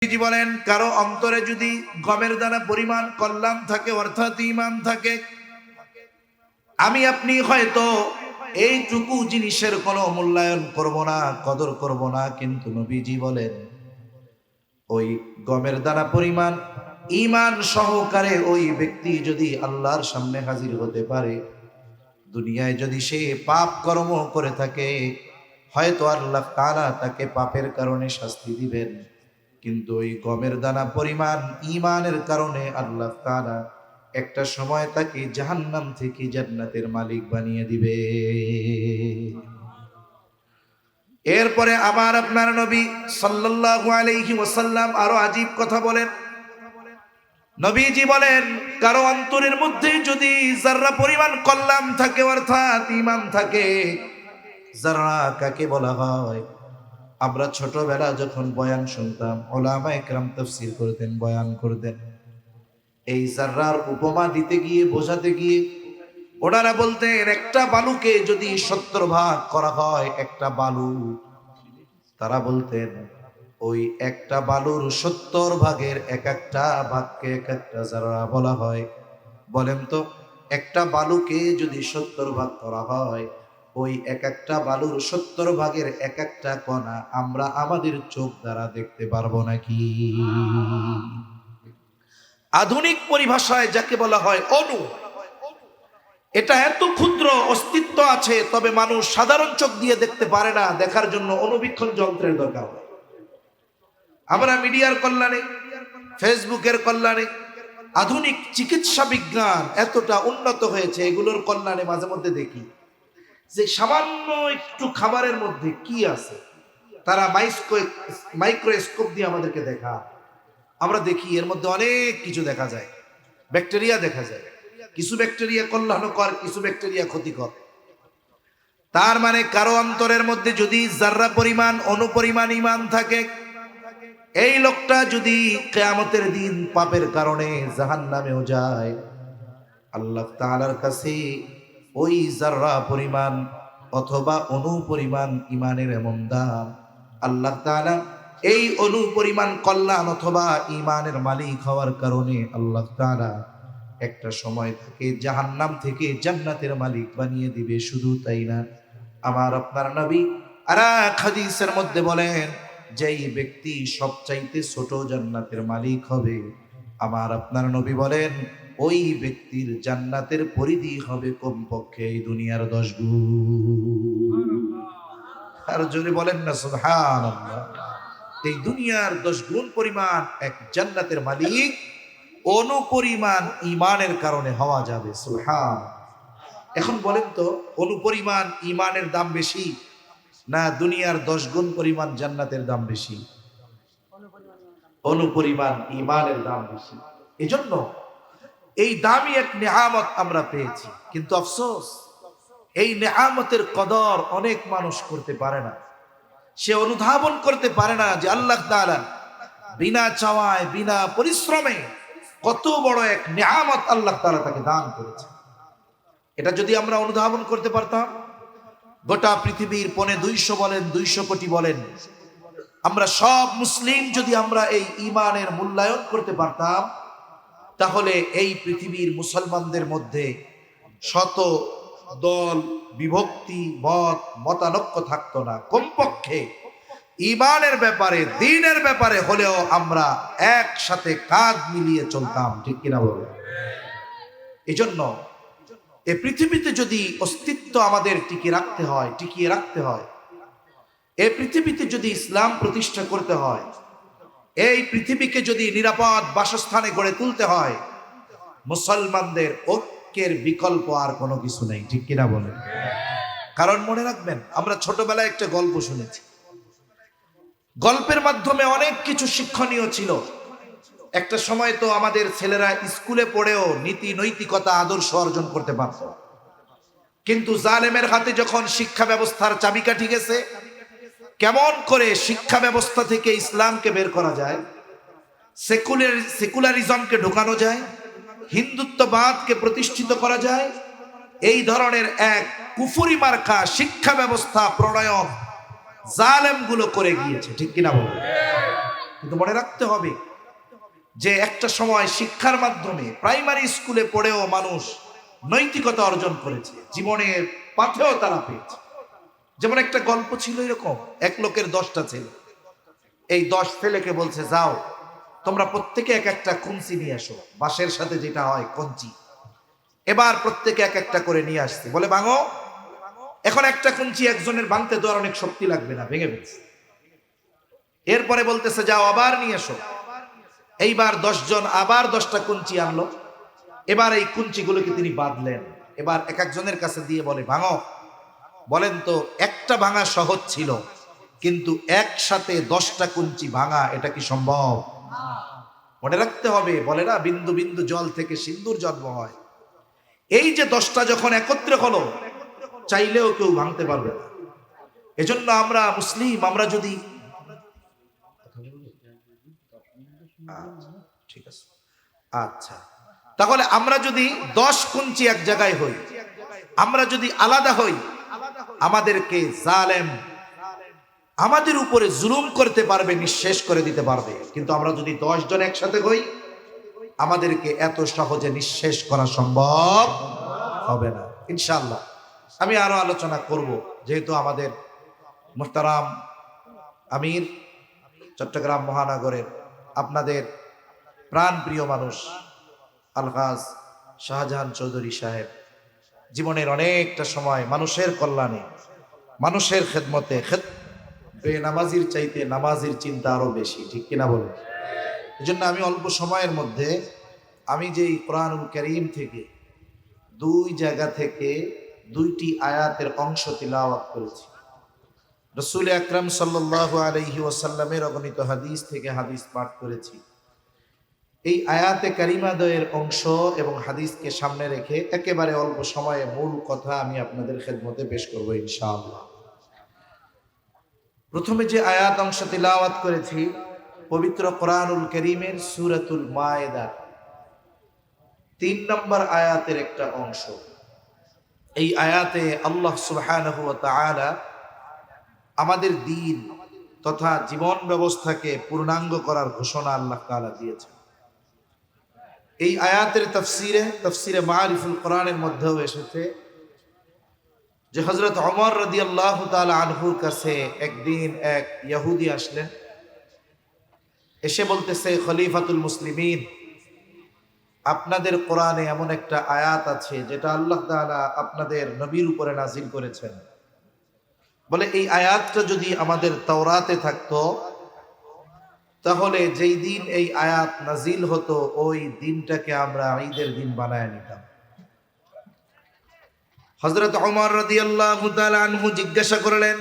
জি বলেন, কারো অন্তরে যদি গমের দানা পরিমাণ কল্যাণ থাকে, অর্থাৎ ঈমান থাকে, আমি আপনি হয়তো এইটুকু জিনিসের কোনো মূল্যায়ন করব না, কদর করব না, কিন্তু নবীজি বলেন ওই গমের দানা পরিমাণ ঈমান সহকারে ওই ব্যক্তি যদি আল্লাহর সামনে হাজির হতে পারে, দুনিয়ায় যদি সে পাপ কর্ম করে থাকে, হয়তো আল্লাহ তাআলা তাকে পাপের কারণে শাস্তি দিবেন, কিন্তু ওই গমের দানা পরিমাণ ঈমানের কারণে আল্লাহ তাআলা একটা সময় তাকে জাহান্নাম থেকে জান্নাতের মালিক বানিয়ে দিবে। এরপরে আবার আপনার নবী সাল্লাল্লাহু আলাইহি ওয়াসাল্লাম আরো আজীব কথা বলেন। নবীজি বলেন, কারো অন্তরের মধ্যে যদি যাররা পরিমাণ কল্যাণ থাকে, অর্থাৎ ঈমান থাকে। যাররা কাকে বলা হয়? আমরা ছোটবেলা যখন বয়ান শুনতাম, উলামায়ে কেরাম তাফসীর করতেন, বয়ান করতেন, এই যাররার উপমা দিতে গিয়ে, বোঝাতে গিয়ে ওনারা বলতেন একটা বালুকে যদি 70 ভাগ করা হয়, একটা বালু, তারা বলতেন ওই একটা বালুর 70 ভাগের এক একটা ভাগকে এক একটা যাররা বলা হয়। বলেন তো, একটা বালুকে যদি 70 ভাগ করা হয়, ওই এক একটা বালুর 70 ভাগের এক একটা কণা আমরা আমাদের চোখ দ্বারা দেখতে পারবো নাকি? আধুনিক পরিভাষায় যাকে বলা হয় অণু, এটা এত ক্ষুদ্র অস্তিত্ব আছে, তবে মানুষ সাধারণ চোখ দিয়ে দেখতে পারে না, দেখার জন্য অণুবীক্ষণ যন্ত্রের দরকার হয়। আমরা মিডিয়ার কল্যাণে, ফেসবুকের কল্যাণে, আধুনিক চিকিৎসা বিজ্ঞান এতটা উন্নত হয়েছে, এগুলোর কল্যাণে মাঝে মধ্যে দেখি যে সামান্য একটু খাবারের মধ্যে কি আছে, তারা মাইক্রোস্কোপ দিয়ে আমাদেরকে দেখা, আমরা দেখি এর মধ্যে অনেক কিছু দেখা যায়, ব্যাকটেরিয়া দেখা যায়, কিছু ব্যাকটেরিয়া কল্যাণকর, কিছু ব্যাকটেরিয়া ক্ষতিকর। তার মানে কারো অন্তরের মধ্যে যদি যাররা পরিমাণ অনুপরিমাণ ঈমান থাকে, এই লোকটা যদি কিয়ামতের দিন পাপের কারণে জাহান্নামেও যায়, আল্লাহ তাআলার কাছে ওই যাররা পরিমাণ অথবা অণু পরিমাণ ঈমানের এমন দাম, আল্লাহ তাআলা এই অণু পরিমাণ কল্যাণ অথবা ঈমানের মালিক হওয়ার কারণে আল্লাহ তাআলা একটা সময় থেকে জাহান্নাম থেকে জান্নাতের মালিক বানিয়ে দিবে। শুধু তাই না, আমার আপনার নবী আর এক হাদিসের মধ্যে বলেন, যেই ব্যক্তি সবচাইতে ছোট জান্নাতের মালিক হবে, আমার আপনার নবী বলেন ওই ব্যক্তির জান্নাতের পরিধি হবে কমপক্ষে এই দুনিয়ার 10 গুণ। আর জোরে বলেন না সুবহানাল্লাহ। এই দুনিয়ার 10 গুণ পরিমাণ এক জান্নাতের মালিক অনুপরিমাণ ঈমানের কারণে হওয়া যাবে। সুবহান। এখন বলেন তো, অনুপরিমাণ ঈমানের দাম বেশি না দুনিয়ার 10 গুণ পরিমাণ জান্নাতের দাম বেশি? অনুপরিমাণ ঈমানের দাম বেশি। এজন্য এই দামি এক নেয়ামত আমরা পেয়েছি, কিন্তু আফসোস এই নেয়ামতের কদর অনেক মানুষ করতে পারে না। সে অনুধাবন করতে পারে না যে আল্লাহ তাআলা বিনা চাওয়ায়, বিনা পরিশ্রমে কত বড় এক নেয়ামত আল্লাহ তাআলা তাকে দান করেছে। এটা যদি আমরা অনুধাবন করতে পারতাম, গোটা পৃথিবীর 250 বলেন, 200 কোটি বলেন, আমরা সব মুসলিম যদি আমরা এই ঈমানের মূল্যায়ন করতে পারতাম, তাহলে এই পৃথিবীর মুসলমানদের মধ্যে শত দল, বিভক্তি, মতানৈক্য থাকতো না। কমপক্ষে ঈমানের ব্যাপারে, দ্বীনের ব্যাপারে হলেও আমরা একসাথে কাঁধ মিলিয়ে চলতাম, ঠিক কিনা বলে? এজন্য এই পৃথিবীতে যদি অস্তিত্ব আমাদের টিকিয়ে রাখতে হয়, এই পৃথিবীতে যদি ইসলাম প্রতিষ্ঠা করতে হয়, এই পৃথিবীকে যদি নিরাপদ বাসস্থানে গড়ে তুলতে হয়, মুসলমানদের ঐক্যের বিকল্প আর কোনো কিছু নেই, ঠিক কিনা বলেন? কারণ মনে রাখবেন, আমরা ছোটবেলায় একটা গল্প শুনেছি, গল্পের মাধ্যমে অনেক কিছু শিক্ষণীয় ছিল। একটা সময় তো আমাদের ছেলেরা স্কুলে পড়েও নীতি নৈতিকতা আদর্শ অর্জন করতে পারত, কিন্তু জালেমের হাতে যখন শিক্ষা ব্যবস্থার চাবিকাঠি গেছে, কেমন করে শিক্ষা ব্যবস্থা থেকে ইসলামকে বের করা যায়, সেকুলারিজমকে ঢোকানো যায়, হিন্দুত্ববাদকে প্রতিষ্ঠিত করা যায়, এই ধরনের এক কুফরি মার্কা শিক্ষা ব্যবস্থা প্রণয়ন জালেমগুলো করে গিয়েছে, ঠিক কিনা বলুন? কিন্তু মনে রাখতে হবে যে একটা সময় শিক্ষার মাধ্যমে প্রাইমারি স্কুলে পড়েও মানুষ নৈতিকতা অর্জন করেছে, জীবনের পাথেও তারা পেয়েছে। যেমন একটা গল্প ছিল এরকম, এক লোকের 10টা ছেলে। এই 10 ছেলেকে বলছে, যাও তোমরা প্রত্যেকে এক একটা কুঞ্চি নিয়ে আসো, বাঁশের সাথে যেটা হয় কঞ্চি। এবার প্রত্যেকে এক একটা করে নিয়ে আসছে, বলে ভাঙো। এখন একটা কুঞ্চি একজনের ভাঙতে তো আর অনেক শক্তি লাগবে না, ভেঙে ফেলছে। এরপরে বলতেছে, যাও আবার নিয়ে এসো। এইবার 10 জন আবার 10টা কুঞ্চি আনলো। এবার এই কুঞ্চিগুলোকে তিনি বাঁধলেন। এবার এক একজনের কাছে দিয়ে বলে, ভাঙো। বলেন তো, একটা ভাঙা সহজ ছিল, কিন্তু একসাথে 10টা কুঞ্চি ভাঙা এটা কি সম্ভব? মনে রাখতে হবে, বলে না, বিন্দু বিন্দু জল থেকে সিন্ধুর জন্ম হয়। এই যে 10টা যখন একত্রে হলো, চাইলেও কেউ ভাঙতে পারবে না। এজন্য আমরা মুসলিম, আমরা যদি ঠিক আছে, আচ্ছা, তাহলে আমরা যদি 10 কুঞ্চি এক জায়গায় হই, আমরা যদি আলাদা হই, আমাদেরকে জালেম আমাদের উপরে জুলুম করতে পারবে, নিঃশেষ করে দিতে পারবে। কিন্তু আমরা যদি 10 জন একসাথে হই, আমাদেরকে এত সহজে নিঃশেষ করা সম্ভব হবে না ইনশাআল্লাহ। আমি আরো আলোচনা করব, যেহেতু আমাদের মুহতারাম আমির চট্টগ্রাম মহানগরের আপনাদের প্রাণ প্রিয় মানুষ আলহাজ শাহজাহান চৌধুরী সাহেব জীবনের অনেকটা সময় মানুষের কল্যাণে, মানুষের খেদমতে, বেনামাজির চাইতে নামাজির চিন্তা আরো বেশি, ঠিক কিনা বলেন? এজন্য আমি অল্প সময়ের মধ্যে আমি যেই কোরআনুল কারীম থেকে 2 জায়গা থেকে 2টি আয়াতের অংশ তিলাওয়াত করেছি। রাসূল আকরাম সাল্লাল্লাহু আলাইহি ওয়াসাল্লামের অগণিত হাদিস থেকে হাদিস পাঠ করেছি। এই আয়াতে কারিমাদ্বয়ের অংশ এবং হাদিসকে সামনে রেখে একেবারে অল্প সময়ে মূল কথা আমি আপনাদের খেদমতে পেশ করব ইনশাআল্লাহ। প্রথমে যে আয়াত অংশ তিলাওয়াত করেছি, পবিত্র কোরআনুল কারীমের সূরাতুল মায়েদার 3 নম্বর আয়াতের একটা অংশ। এই আয়াতে আল্লাহ সুবহানাহু ওয়া তাআলা আমাদের দ্বীন তথা জীবন ব্যবস্থাকে পূর্ণাঙ্গ করার ঘোষণা আল্লাহ তাআলা দিয়েছেন। এই আয়াতের তাফসিরে মারিফুল কোরআনের মধ্যেও এসেছে যে হযরত ওমর রাদিয়াল্লাহু তাআলা আনহুর কাছে একদিন এক ইহুদি আসলেন, এসে বলতেছে, খলিফাতুল মুসলিমিন, আপনাদের কোরআনে এমন একটা আয়াত আছে যেটা আল্লাহ তাআলা আপনাদের নবীর উপরে নাজিল করেছেন। বলে এই আয়াতটা যদি আমাদের তাওরাতে থাকতো, তাহলে যেই দিন এই আয়াত নাজিল হতো ওই দিনটাকে আমরা ঈদের দিন বানায় নিতাম। হযরত ওমর রাদিয়াল্লাহু তাআলা আনহু জিজ্ঞাসা করলেন,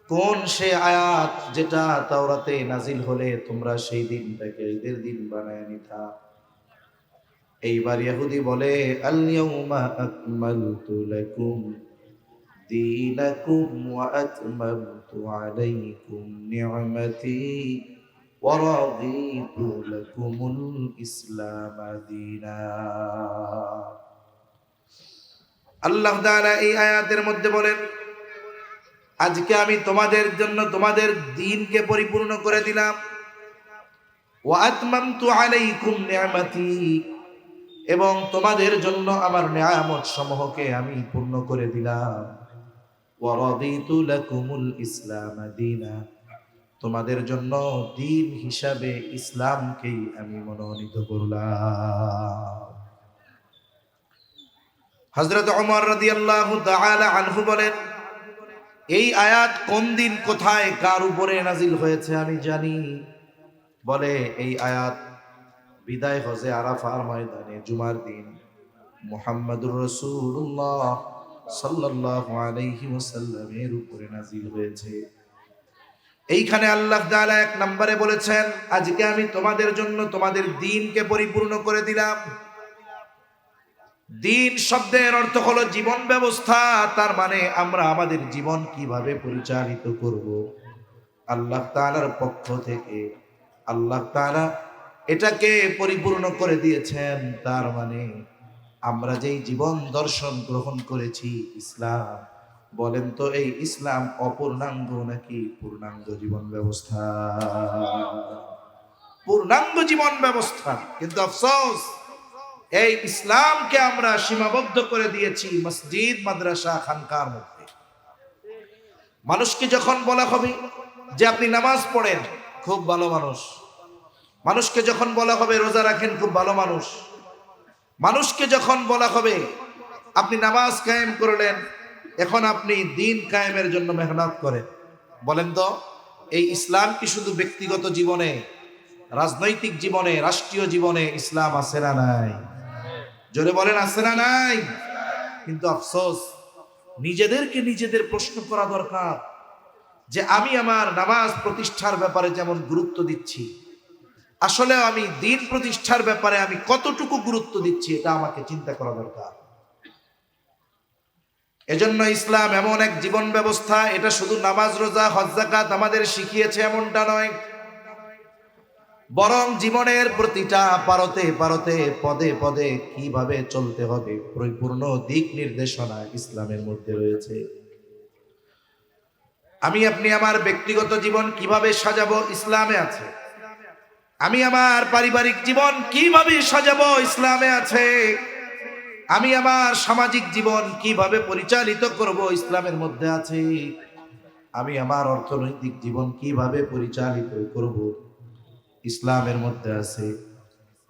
কোন সে আয়াত যেটা তাওরাতে নাজিল হলে তোমরা সেই দিনটাকে ঈদের দিন বানায় নিতা? এইবার ইহুদি বলে, আল ইয়াউমা আকমালতু লাকুম দীনাকুম ওয়া আতমামতু আলাইকুম নি'মাতি ওয়া রাদিতু লাকুমুল ইসলাম দীনা। আল্লাহ তাআলা এই আয়াতের মধ্যে বলেন, আজকে আমি তোমাদের জন্য তোমাদের দ্বীনকে পরিপূর্ণ করে দিলাম, ওয়া আতমামতু আলাইকুম নি'মাতি, এবং তোমাদের জন্য আমার নিয়ামত সমূহকে আমি পূর্ণ করে দিলাম, ওয়া রাদিতু লাকুমুল ইসলাম দীনা, তোমাদের জন্য দ্বীন হিসাবে ইসলামকেই আমি মনোনীত করলাম। হযরত ওমর রাদিয়াল্লাহু তাআলা আনহু বলেন, এই আয়াত কোন দিন কোথায় কার উপরে নাজিল হয়েছে আমি জানি। বলে এই আয়াত বিদায় হজে আরাফার ময়দানে জুমার দিন মুহাম্মদুর রাসূলুল্লাহ সাল্লাল্লাহু আলাইহি ওয়াসাল্লামের উপরে নাজিল হয়েছে। এইখানে আল্লাহ তাআলা 1 নম্বরে বলেছেন, আজকে আমি তোমাদের জন্য তোমাদের দ্বীনকে পরিপূর্ণ করে দিলাম। দ্বীন শব্দের অর্থ হলো জীবন ব্যবস্থা, তার মানে আমরা আমাদের জীবন কিভাবে পরিচালিত করব, আল্লাহ তাআলার পক্ষ থেকে আল্লাহ তাআলা এটাকে পরিপূর্ণ করে দিয়েছেন। তার মানে আমরা যেই জীবন দর্শন গ্রহণ করেছি ইসলাম, বলেন তো এই ইসলাম অপূর্ণাঙ্গ নাকি পূর্ণাঙ্গ জীবন ব্যবস্থা? পূর্ণাঙ্গ জীবন ব্যবস্থা। কিন্তু আফসোস, এই ইসলামকে আমরা সীমাবদ্ধ করে দিয়েছি মসজিদ, মাদ্রাসা, খানকার মধ্যে। মানুষকে যখন বলা হবে যে আপনি নামাজ পড়েন, খুব ভালো মানুষ। মানুষকে যখন বলা হবে রোজা রাখেন, খুব ভালো মানুষ। মানুষকে যখন বলা হবে আপনি নামাজ কায়েম করলেন, এখন আপনি দিন কায়েমের জন্য মেহনত করেন, বলেন তো এই ইসলাম কি শুধু ব্যক্তিগত জীবনে, রাজনৈতিক জীবনে, রাষ্ট্রীয় জীবনে ইসলাম আছে না নাই? জোরে বলেন, আছে না নাই? কিন্তু আফসোস, নিজেদেরকে নিজেদের প্রশ্ন করা দরকার যে আমি আমার নামাজ প্রতিষ্ঠার ব্যাপারে যেমন গুরুত্ব দিচ্ছি, আসলে আমি দিন প্রতিষ্ঠার ব্যাপারে আমি কতটুকু গুরুত্ব দিচ্ছি, এটা আমাকে চিন্তা করা দরকার। এজন্য ইসলাম এমন এক জীবন ব্যবস্থা, এটা শুধু নামাজ, রোজা, হজ, যাকাত আমাদের শিখিয়েছে এমনটা নয়, বরং জীবনের প্রতিটা পারতে পারতে, পদে পদে কিভাবে চলতে হবে পরিপূর্ণ দিক নির্দেশনা ইসলামের মধ্যে রয়েছে। আমি আপনি আমার ব্যক্তিগত জীবন কিভাবে সাজাবো, ইসলামে আছে। আমি আমার পারিবারিক জীবন কিভাবে সাজাবো, ইসলামে আছে। আমি আমার সামাজিক জীবন কিভাবে পরিচালিত করব, ইসলামের মধ্যে আছে। আমি আমার অর্থনৈতিক জীবন কিভাবে পরিচালিত করব, ইসলামের মধ্যে আছে।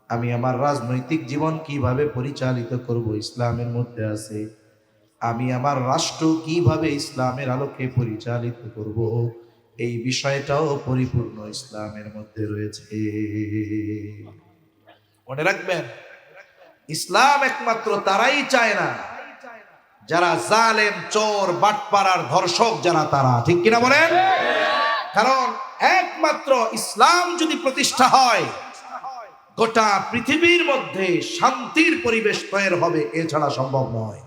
আমি আমার রাজনৈতিক জীবন কিভাবে পরিচালিত করব, ইসলামের মধ্যে আছে। আমি আমার রাষ্ট্র কিভাবে ইসলামের আলোকে পরিচালিত করব, এই বিষয়টাও পরিপূর্ণ ইসলামের মধ্যে রয়েছে। মনে রাখবেন, ইসলাম একমাত্র তারাই চায় না যারা জালেম, চোর, বাটপাড়ার ধর্ষক, যারা তারা, ঠিক কিনা বলেন? কারণ একমাত্র ইসলাম যদি প্রতিষ্ঠা হয়, গোটা পৃথিবীর মধ্যে শান্তির পরিবেশ তৈরি হবে, এছাড়া সম্ভব নয়।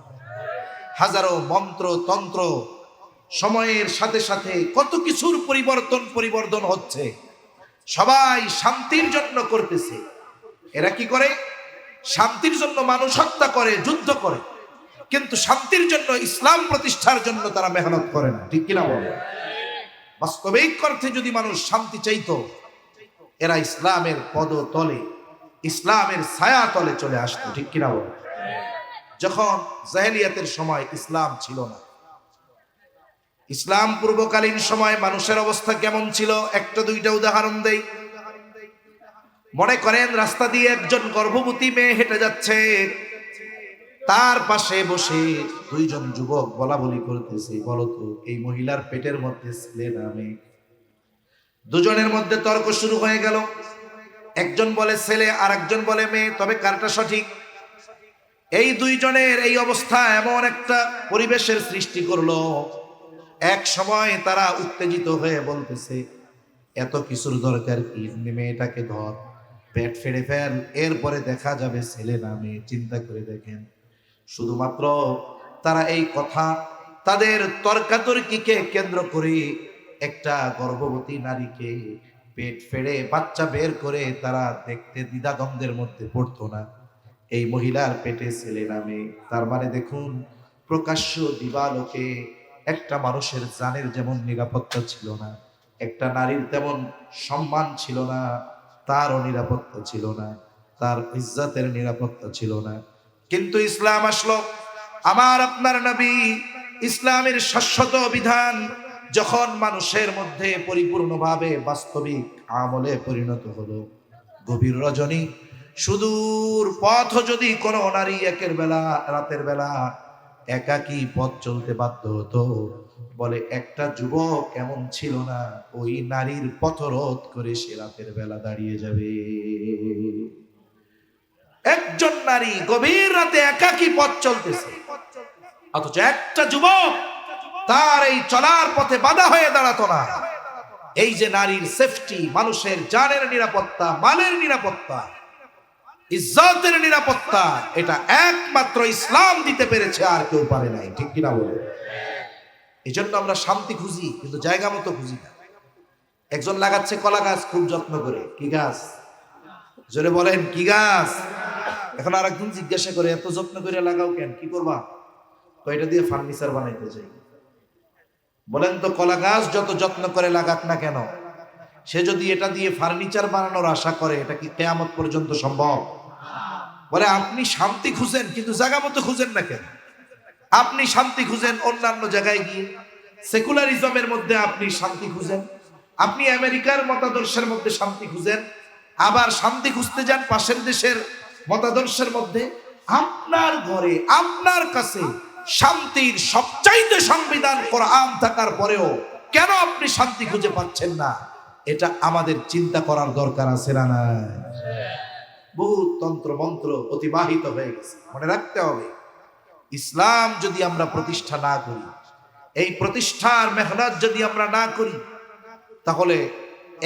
হাজারো মন্ত্র তন্ত্র, সময়ের সাথে সাথে কত কিছুর পরিবর্তন হচ্ছে, সবাই শান্তির জন্য করতেছে। এরা কি করে? শান্তির জন্য মানুষ হত্যা করে, যুদ্ধ করে, কিন্তু শান্তির জন্য, ইসলাম প্রতিষ্ঠার জন্য তারা মেহনত করে না, ঠিক কিনা বলে? বাস্তবিক অর্থে যদি মানুষ শান্তি চাইতো, এরা ইসলামের পদতলে, ইসলামের ছায়া তলে চলে আসতো, ঠিক কিনা বলে? যখন জাহেলিয়াতের সময় ইসলাম ছিল না, ইসলাম পূর্বকালীন সময় মানুষের অবস্থা কেমন ছিল, একটা দুইটা উদাহরণ দেই। মনে করেন রাস্তা দিয়ে একজন গর্ভবতী মেয়ে হেঁটে যাচ্ছে, তার পাশে বসে দুইজন যুবক বলা বলি করতেছে, বলতো এই মহিলার পেটের মধ্যে ছেলে না মেয়ে? দুজনের মধ্যে তর্ক শুরু হয়ে গেল। একজন বলে ছেলে, আর একজন বলে মেয়ে, তবে কারটা সঠিক? এই দুইজনের এই অবস্থা এমন একটা পরিবেশের সৃষ্টি করলো, এক সময় তারা উত্তেজিত হয়ে বলতেছে, এত কিছুর দরকার কি, মেয়েটাকে ধর, পেট ফেড়ে ফেল, এরপরে দেখা যাবে ছেলে না মেয়ে। চিন্তা করে দেখেন, শুধুমাত্র তারা এই কথা, তাদের তর্কাতর্কিকে কেন্দ্র করে একটা গর্ভবতী নারীকে পেট ফেড়ে বাচ্চা বের করে তারা দেখতে দ্বিধাদ্বন্দ্বের মধ্যে পড়তো না, এই মহিলার পেটে ছেলে না মেয়ে। তার মানে দেখুন, প্রকাশ্য দিবালোকে একটা মানুষের জানের যেমন নিরাপত্তা ছিল না, একটা নারীর তেমন সম্মান ছিল না, তারও নিরাপত্তা ছিল না, তার ইজ্জতের নিরাপত্তা ছিল না। কিন্তু ইসলাম আসলো, আমার আপনার নবী, ইসলামের শাশ্বত বিধান যখন মানুষের মধ্যে পরিপূর্ণভাবে বাস্তবিক আমলে পরিণত হলো, গভীর রজনী, সুদূর পথ যদি কোনো নারী একের বেলা, রাতের বেলা একাকী পথ চলতে বাধ্য হতো, বলে একটা যুবক এমন ছিল না ওই নারীর পথরোধ করে সে রাতের বেলা দাঁড়িয়ে যাবে। একজন নারী গভীর রাতে একাকী পথ চলতেছে, অথচ একটা যুবক তার এই চলার পথে বাধা হয়ে দাঁড়াতো না। এই যে নারীর সেফটি, মানুষের জানের নিরাপত্তা, মালের নিরাপত্তা, ইজ্জতের নিরাপত্তা, এটা একমাত্র ইসলাম দিতে পেরেছে, আর কেউ পারে নাই, ঠিক কিনা বলে? এই জন্য আমরা শান্তি খুঁজি, কিন্তু জায়গা মতো খুঁজি না। একজন লাগাচ্ছে কলা গাছ খুব যত্ন করে, কি গাছ? জোরে বলেন, কি গাছ? এখন আর একজন জিজ্ঞাসা করে, এত যত্ন করে লাগাও কেন, কি করবা? তো এটা দিয়ে ফার্নিচার বানাইতে চাই। বলেন তো, কলা গাছ যত যত্ন করে লাগাক না কেন, সে যদি এটা দিয়ে ফার্নিচার বানানোর আশা করে, এটা কি কিয়ামত পর্যন্ত সম্ভব? বলে আপনি শান্তি খুঁজেন কিন্তু জায়গা মতো খুঁজেন না কেন? আপনি শান্তি খুঁজেন অন্যান্য জায়গায় গিয়ে, সেকুলারিজমের মধ্যে আপনি শান্তি খুঁজেন, আপনি আমেরিকার মতাদর্শের মধ্যে শান্তি খুঁজেন, আবার শান্তি খুঁজতে যান পাশের দেশের মতাদর্শের মধ্যে। আপনার ঘরে আপনার কাছে শান্তির সবচাইতে সংবিধান কোরআন থাকার পরেও কেন আপনি শান্তি খুঁজে পাচ্ছেন না? এটা আমাদের চিন্তা করার দরকার আছে না নাই? বহু তন্ত্র মন্ত্র অতিবাহিত হয়ে গেছে। মনে রাখতে হবে, ইসলাম যদি আমরা প্রতিষ্ঠা না করি, এই প্রতিষ্ঠার মেহনত যদি আমরা না করি, তাহলে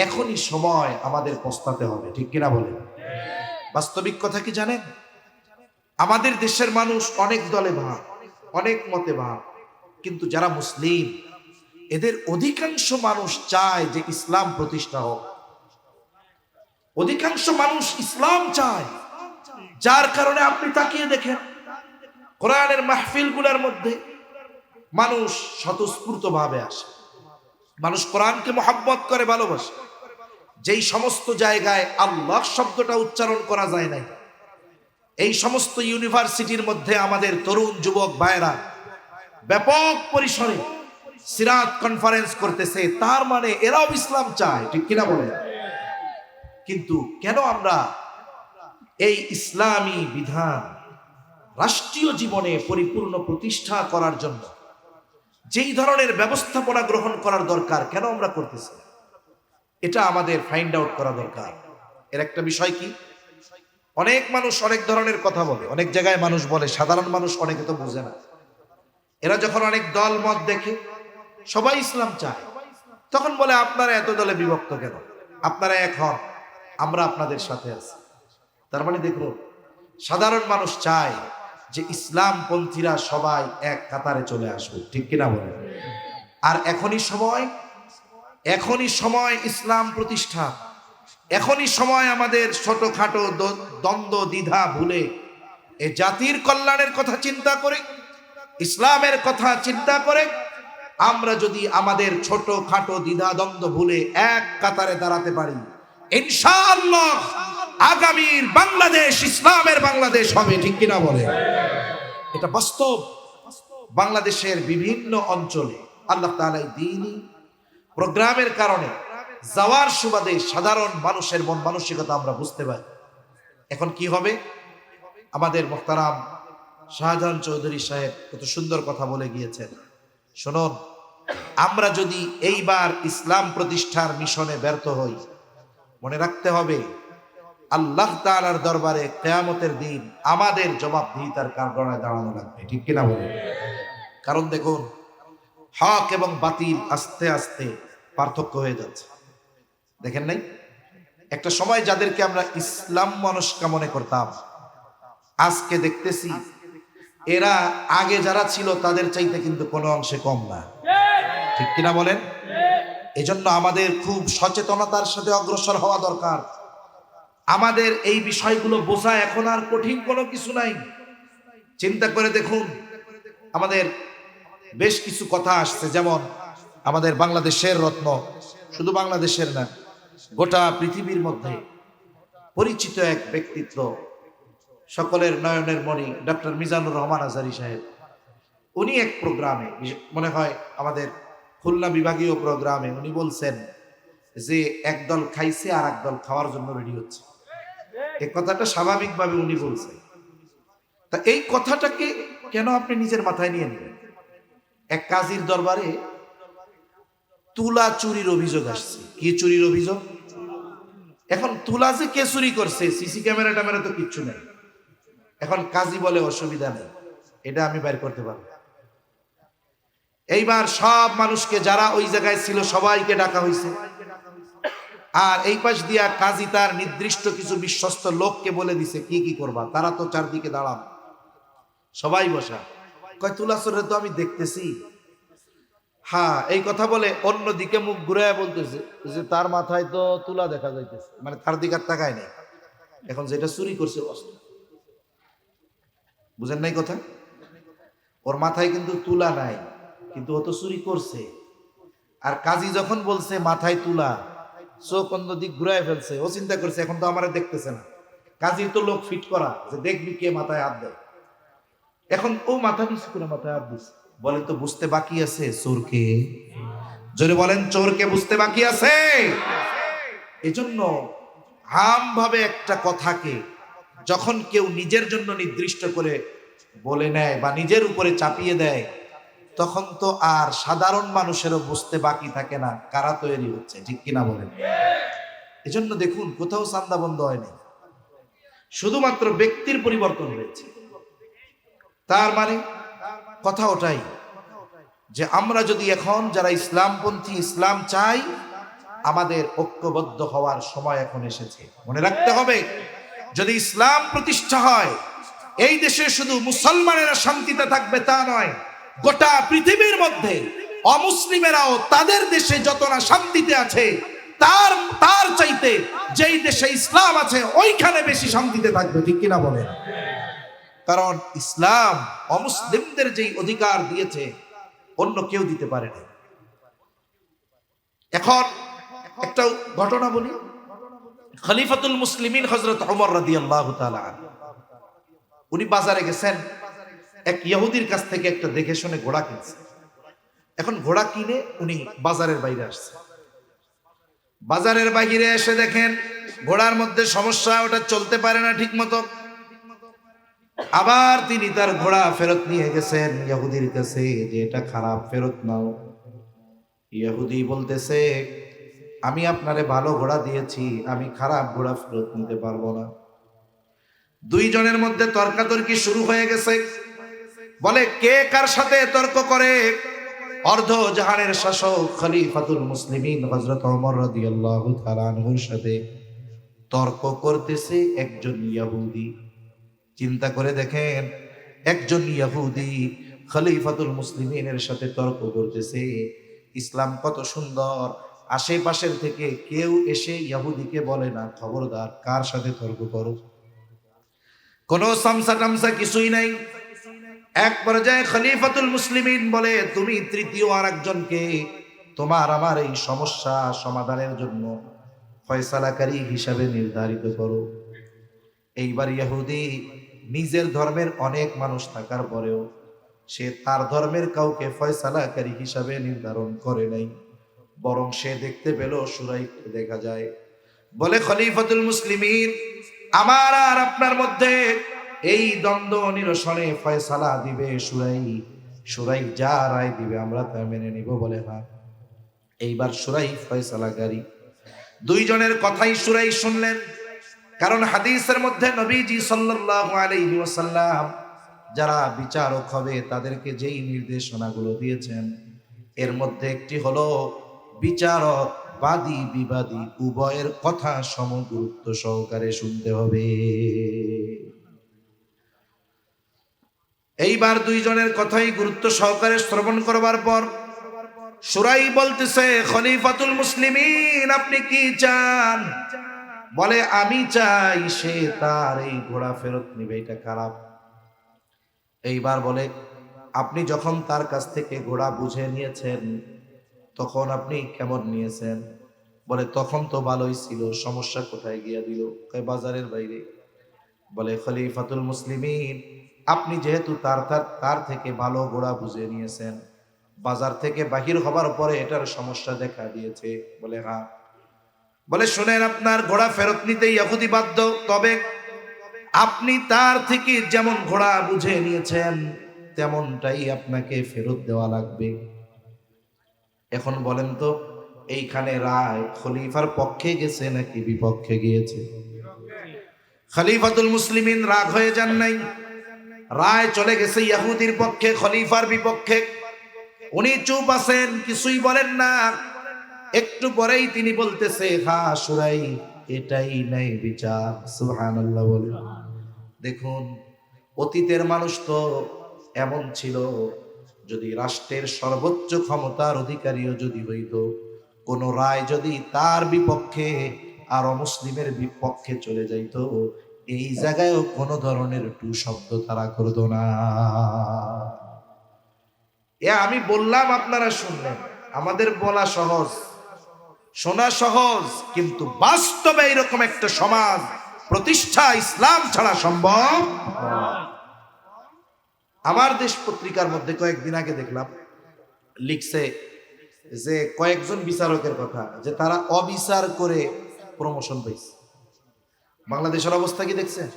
এখনই সময় আমাদের পস্তাতে হবে। ঠিক কিনা বলেন? বাস্তবিক কথা কি জানেন, আমাদের দেশের মানুষ অনেক দলে ভাগ, অনেক মতে ভাগ, কিন্তু যারা মুসলিম এদের অধিকাংশ মানুষ চায় যে ইসলাম প্রতিষ্ঠা হোক। অধিকাংশ মানুষ ইসলাম চায়, যার কারণে আপনি তাকিয়ে দেখেন কোরআনের মাহফিলগুলোর মধ্যে মানুষ স্বতঃস্ফূর্ত ভাবে আসে, মানুষ কোরআনকে মহব্বত করে, ভালোবাসে। যেই সমস্ত জায়গায় আল্লাহ শব্দটা উচ্চারণ করা যায় নাই, এই সমস্ত ইউনিভার্সিটির মধ্যে আমাদের তরুণ যুবক ভাইরা ব্যাপক পরিসরে সিরাত কনফারেন্স করতেছে, তার মানে এরাও ইসলাম চায়। ঠিক কিনা বলে? কিন্তু কেন আমরা এই ইসলামী বিধান রাষ্ট্রীয় জীবনে পরিপূর্ণ প্রতিষ্ঠা করার জন্য যেই ধরনের ব্যবস্থাপনা গ্রহণ করার দরকার, কেন আমরা করতেছি? এটা আমাদের ফাইন্ড আউট করা দরকার। এর একটা বিষয় কি, অনেক মানুষ অনেক ধরনের কথা বলে, অনেক জায়গায় মানুষ বলে, সাধারণ মানুষ অনেকে তো বুঝে না। এরা যখন অনেক দল মত দেখে সবাই ইসলাম চায়, তখন বলে আপনারা এত দলে বিভক্ত কেন? আপনারা এক হন, আমরা আপনাদের সাথে আছি। তার মানে দেখুন, সাধারণ মানুষ চায় যে ইসলাম পন্থীরা সবাই এক কাতারে চলে আসবে। ঠিক কিনা বলে? আর এখনই সময় ইসলাম প্রতিষ্ঠা, এখনই সময় আমাদের ছোটখাটো দ্বন্দ্ব দ্বিধা ভুলে এ জাতির কল্যাণের কথা চিন্তা করে, ইসলামের কথা চিন্তা করে আমরা যদি আমাদের ছোটখাটো দ্বিধা দ্বন্দ্ব ভুলে এক কাতারে দাঁড়াতে পারি, ইনশাআল্লাহ আগামীর বাংলাদেশ ইসলামের বাংলাদেশ হবে। ঠিক কিনা বলে? এটা বাস্তব। বাংলাদেশের বিভিন্ন অঞ্চলে আল্লাহ তাআলা এই দ্বীনি প্রোগ্রামের কারণে যাওয়ার সুবাদে সাধারণ মানুষের মন মানসিকতা আমরা বুঝতে পারি। এখন কি হবে? আমাদের মুহতারাম শাহজাহান চৌধুরী সাহেব কত সুন্দর কথা বলে গিয়েছেন। শুনুন, আমরা যদি এইবার ইসলাম প্রতিষ্ঠার মিশনে ব্যর্থ হই, মনে রাখতে হবে আল্লাহ তাআলার দরবারে কিয়ামতের দিন আমাদের জবাবদিহিতার কাঠগড়ায় দাঁড়ানো লাগবে। ঠিক কিনা বলে? কারণ দেখুন, হক এবং বাতিল আস্তে আস্তে পার্থক্য হয়ে যাচ্ছে। দেখেন নাই, একটা সময় যাদেরকে আমরা ইসলাম মনস্কা মনে করতাম, আজকে দেখতেছি এরা আগে যারা ছিল তাদের চাইতে কিন্তু কোনো অংশে কম না। ঠিক কিনা বলেন? এজন্য আমাদের খুব সচেতনতার সাথে অগ্রসর হওয়া দরকার। আমাদের এই বিষয়গুলো বোঝা এখন আর কঠিন কোনো কিছু নাই। চিন্তা করে দেখুন, আমাদের বেশ কিছু কথা আসছে, যেমন আমাদের বাংলাদেশের রত্ন, শুধু বাংলাদেশের না, গোটা পৃথিবীর মধ্যে পরিচিত এক ব্যক্তিত্ব, সকলের নয়নের মণি ডক্টর মিজানুর রহমান আজহারী সাহেব, উনি এক প্রোগ্রামে, মনে হয় আমাদের খুলনা বিভাগীয় প্রোগ্রামে, উনি বলছেন যে একদল খাইছে আর একদল খাওয়ার জন্য রেডি হচ্ছে। এই কথাটা স্বাভাবিকভাবে উনি বলছেন। তা এই কথাটাকে কেন আপনি নিজের মাথায় নিয়ে নেবেন? এক কাজীর দরবারে তুলা চুরির অভিযোগ আসছে। কি চুরির অভিযোগ? এখন তুলা যে কে চুরি করছে, সিসি ক্যামেরা ট্যামেরা তো কিচ্ছু নেই। এখন কাজী বলে অসুবিধা নেই, এটা আমি বের করতে পারবো। এইবার সব মানুষকে যারা ওই জায়গায় ছিল সবাইকে ডাকা হয়েছে, আর এই পাশ দিয়া কাজী তার নির্দিষ্ট কিছু বিশ্বস্ত লোককে বলে দিছে কি কি করবা। তারা তো চারদিকে দাঁড়ান, সবাই বসা। কয় তুলা চোরে তো আমি দেখতেছি। হ্যাঁ, এই কথা বলে অন্যদিকে মুখ ঘুরাইয়া বলতেছে যে তার মাথায় তো তুলা দেখা যাইতেছে, মানে তার দিকে আর তাকায় নেই। এখন যেটা চুরি করছে অস্ত্র, বুঝেন নাই কথা? ওর মাথায় কিন্তু তুলা নাই, কিন্তু ও তো চুরি করছে। আর কাজী যখন বলছে মাথায় তুলা, চোখ অন্যদিক ঘুরায় ফেলছে, ও চিন্তা করছে এখন তো আমার দেখতেছে না, কাজীর তো লোক ফিট করা যে দেখবি কে মাথায় হাত দেয়। এখন ও মাথা নিচু করে মাথায় হাত দিচ্ছে। বলেন তো বুঝতে বাকি আছে চোরকে? জোরে বলেন, চোরকে বুঝতে বাকি আছে? এজন্য আম ভাবে একটা কথাকে যখন কেউ নিজের জন্য নির্দিষ্ট করে বলে নেয় বা নিজের উপরে চাপিয়ে দেয়, তখন তো আর সাধারণ মানুষেরও বুঝতে বাকি থাকে না কারা তৈরি হচ্ছে, ঠিক কিনা বলেন? এজন্য দেখুন কোথাও চান্দা বন্ধ হয়নি, শুধুমাত্র ব্যক্তির পরিবর্তন হয়েছে। তার মানে কথা ওটাই যে আমরা যদি এখন যারা ইসলামপন্থী, ইসলাম চাই, আমাদের ঐক্যবদ্ধ হওয়ার সময় এখন এসেছে। মনে রাখতে হবে, যদি ইসলাম প্রতিষ্ঠা হয়, এই দেশে শুধু মুসলমানেরা শান্তিতে থাকবে তা নয়, গোটা পৃথিবীর মধ্যে অমুসলিমেরাও তাদের দেশে যত না শান্তিতে আছে, তার তার চাইতে যেই দেশে ইসলাম আছে ওইখানে বেশি শান্তিতে থাকবে, ঠিক কিনা বলেন? কারণ ইসলাম অমুসলিমদের যেই অধিকার দিয়েছে অন্য কেউ দিতে পারে না। এখন একটা ঘটনা বলি। খলিফাতুল মুসলিমিন হযরত ওমর রাদিয়াল্লাহু তাআলা আনহু, উনি বাজারে গেছেন, এক ইহুদির কাছ থেকে একটা দেখে শুনে ঘোড়া কিনছে। এখন ঘোড়া কিনে উনি বাজারের বাইরে আসছে। বাজারের বাইরে এসে দেখেন ঘোড়ার মধ্যে সমস্যা, ওটা চলতে পারে না ঠিক মতো। আবার তিনি তার ঘোড়া ফেরত নিয়ে গেছেন ইহুদির কাছে যে এটা খারাপ, ফেরত নাও। ইহুদি বলতেছে, আমি আপনারে ভালো ঘোড়া দিয়েছি, আমি খারাপ ঘোড়া ফেরত নিতে পারবো না। দুইজনের মধ্যে তর্কাতর্কি শুরু হয়ে গেছে। বলে কে কার সাথে তর্ক করে? অর্ধ জাহানের শাসক খলিফাতুল মুসলিমিন হযরত ওমর রাদিয়াল্লাহু তাআলা আনহুর সাথে তর্ক করতেছে একজন ইহুদি। চিন্তা করে দেখেন, একজন ইহুদি খলিফাতুল মুসলিমিনের সাথে তর্ক করতেছে। ইসলাম কত সুন্দর, আশেপাশের থেকে কেউ এসে ইহুদিকে বলে না খবরদার কার সাথে তর্ক করো, কোনো সামসা টামসা কিছুই নাই। এক পর্যায়ে খলিফাতুল মুসলিমিন বলে, তুমি তৃতীয় আরেকজনকে তোমার আমার এই সমস্যা সমাধানের জন্য ফয়সালাকারী হিসাবে নির্ধারিত করো। এইবার ইহুদি নিজের ধর্মের অনেক মানুষ থাকার পরেও সে তার ধর্মের কাউকে ফয়সালাকারী হিসাবে নির্ধারণ করে নাই, বরং সে দেখতে পেল শুরাইকে দেখা যায়। বলে খলিফাতুল মুসলিমিন, আমার আর আপনার মধ্যে এই দ্বন্দ্ব নিরসনে ফয়সালা দিবে শুরাই। শুরাই যা রায় দিবে আমরা তা মেনে নিব। বলে হ্যাঁ। এইবার শুরাই ফয়সালাকারী। দুইজনের কথাই শুরাই শুনলেন, কারণ হাদিসের মধ্যে নবীজি সাল্লাল্লাহু আলাইহি ওয়াসাল্লাম যারা বিচারক হবে তাদেরকে যেই নির্দেশনাগুলো দিয়েছেন এর মধ্যে একটি হলো বিচারক বাদী বিবাদী উভয়ের কথা সমগুরুত্ব সহকারে শুনতে হবে। এইবার দুইজনের কথাই গুরুত্ব সহকারে শ্রবণ করবার পর শুরাই বলতেছে, খলিফাতুল মুসলিমিন আপনি কি চান? বলে আমি চাই সে তার এই ঘোড়া ফেরত নিবে, এটা খারাপ। এইবার বলে, আপনি যখন তার কাছ থেকে ঘোড়া বুঝে নিয়েছেন তখন আপনি কেমন নিয়েছেন? বলে তখন তো ভালোই ছিল, সমস্যা কোথায় গিয়া দিল? বাজারের বাইরে। বলে খলিফাতুল মুসলিমিন আপনি যেহেতু তার থেকে ভালো ঘোড়া বুঝে নিয়েছেন, বাজার থেকে বাহির হবার পরে এটার সমস্যা দেখা দিয়েছে। বলে হ্যাঁ। বলে শুনেন, আপনার ঘোড়া ফেরত নিতে ইহুদি বাধ্য, তবে আপনি তার থেকে যেমন ঘোড়া বুঝে নিয়েছেন তেমনটাই আপনাকে ফেরত দেওয়া লাগবে। এখন বলেন তো এইখানে রায় খলিফার পক্ষে গেছে নাকি বিপক্ষে গিয়েছে? খলিফাতুল মুসলিমিন রাগ হয়ে যান নাই, রায় চলে গেছে ইহুদির পক্ষে, খলিফার বিপক্ষে। উনি চুপ আছেন, কিছুই বলেন না। একটু পরেই তিনি বলতেছে, হ্যাঁ শুরাই এটাই নাই বিচার। সুবহানাল্লাহ বলে। দেখুন অতীতের মানুষ তো এমন ছিল, যদি রাষ্ট্রের সর্বোচ্চ ক্ষমতার অধিকারীও যদি হইত, কোন রায় যদি তার বিপক্ষে আর অমুসলিমের বিপক্ষে চলে যাইত, এই জায়গায়ও কোনো ধরনের টু শব্দ তারা করতো না। এ আমি বললাম আপনারা শুনলেন, আমাদের বলা সহজ, শোনা সহজ, কিন্তু বাস্তবে এরকম একটা সমাজ প্রতিষ্ঠা ইসলাম ছাড়া সম্ভব নয়। আমার দেশ পত্রিকার মধ্যে কয়েকদিন আগে দেখলাম লিখছে যে কয়েকজন বিচারকের কথা, যে তারা অবিচার করে প্রমোশন পেয়েছে। বাংলাদেশের অবস্থা কি দেখছেন?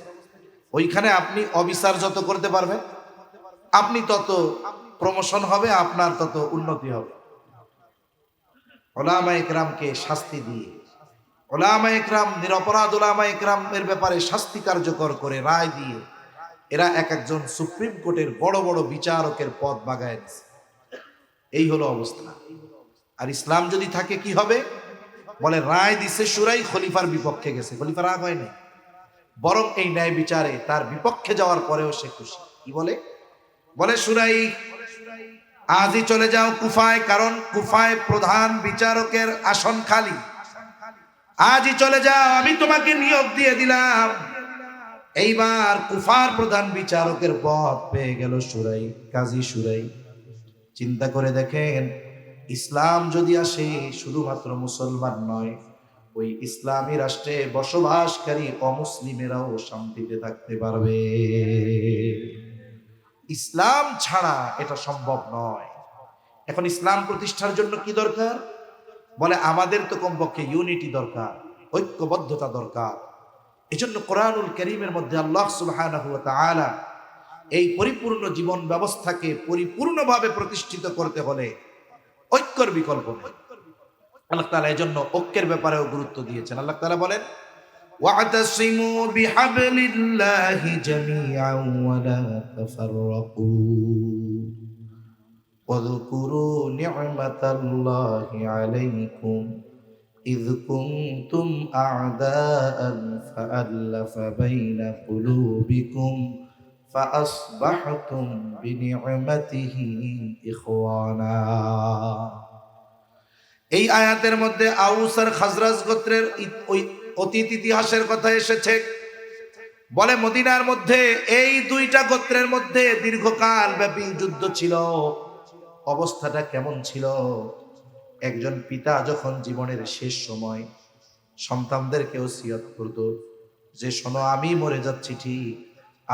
ওইখানে আপনি অবিচার যত করতে পারবেন আপনি তত প্রমোশন হবে, আপনার তত উন্নতি হবে। ওলামা ইকরামকে শাস্তি দিয়ে, ওলামা ইকরাম নিরপরাধ ওলামা ইকরামের ব্যাপারে শাস্তি কার্যকর করে রায় দিয়ে এরা এক একজন সুপ্রিম কোর্টের বড় বড় বিচারকের পদ বাগায় দিচ্ছে। এই হলো অবস্থা। আর ইসলাম যদি থাকে কি হবে? বলে রায় দিছে সুরাই, খলিফার বিপক্ষে গেছে, খলিফা রাগ হয় নাই, বরং এই ন্যায় বিচারে তার বিপক্ষে যাওয়ার পরেও সে খুশি। কি বলে? বলে সুরাই আজই চলে যাও কুফায়, কারণ কুফায় প্রধান বিচারকের আসন খালি। আজই চলে যাও, আমি তোমাকে নিয়োগ দিয়ে দিলাম। এইবার কুফার প্রধান বিচারকের পদ পেয়ে গেল সুরাই, কাজী সুরাই। চিন্তা করে দেখেন, ইসলাম যদি আসে শুধুমাত্র মুসলমান নয়, ওই ইসলামী রাষ্ট্রে বসবাসকারী অমুসলিমেরাও শান্তিতে থাকতে পারবে। ইসলাম ছাড়া এটা সম্ভব নয়। এখন ইসলাম প্রতিষ্ঠার জন্য কি দরকার? বলে আমাদের তো কমপক্ষে ইউনিটি দরকার, ঐক্যবদ্ধতা দরকার। এজন্য কোরআনুল কারীমের মধ্যে আল্লাহ সুবহানাহু ওয়া তাআলা এই পরিপূর্ণ জীবন ব্যবস্থাকে পরিপূর্ণভাবে প্রতিষ্ঠিত করতে হলে ঐক্যের বিকল্প নেই। আল্লাহ তাআলা এজন্য ঐক্যের ব্যাপারেও গুরুত্ব দিয়েছেন। আল্লাহ তাআলা বলেন, ওয়া'তাসিমু বিহাবলিল্লাহি জামিআন ওয়া লা তাফাররাকু ওয়াযকুরু নি'মাতাল্লাহি আলাইকুম إذ كنتم أعداء فألف بين قلوبكم فأصبحتم بنعمته إخوانا। এই আয়াতের মধ্যে আউস আর খাজরাজ গোত্রের অতীত ইতিহাসের কথা এসেছে। বলে মদিনার মধ্যে এই দুইটা গোত্রের মধ্যে দীর্ঘকাল ব্যাপী যুদ্ধ ছিল। অবস্থাটা কেমন ছিল? একজন পিতা যখন জীবনের শেষ সময় সন্তানদেরকে ওসিয়ত করত যে শোনো, আমি মরে যাচ্ছি ঠিক,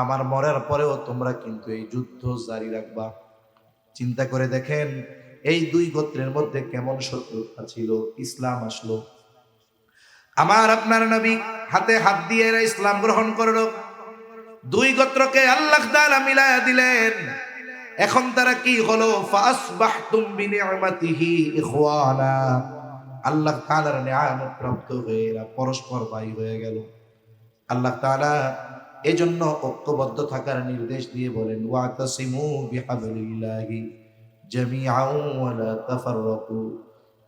আমার মরার পরেও তোমরা কিন্তু এই যুদ্ধ জারি রাখবা। চিন্তা করে দেখেন এই দুই গোত্রের মধ্যে কেমন শত্রুতা ছিল। ইসলাম আসলো, আমার আপনার নবী হাতে হাত দিয়ে এরা ইসলাম গ্রহণ করলো। দুই গোত্রকে আল্লাহ তাআলা মিলায়া দিলেন। এখন তারা কি হলো? ফাসবাহতুম বিনিআমাতিহি ইখওয়ানা। আল্লাহ তাআলার নিয়ামত প্রাপ্ত হয়ে এরা পরস্পর ভাই হয়ে গেল। আল্লাহ তাআলা এজন্য ঐক্যবদ্ধ থাকার নির্দেশ দিয়ে বলেন, ওয়াতাসিমু বিহাবলিল্লাহি জামিআন ওয়া লা তাফাররাকু।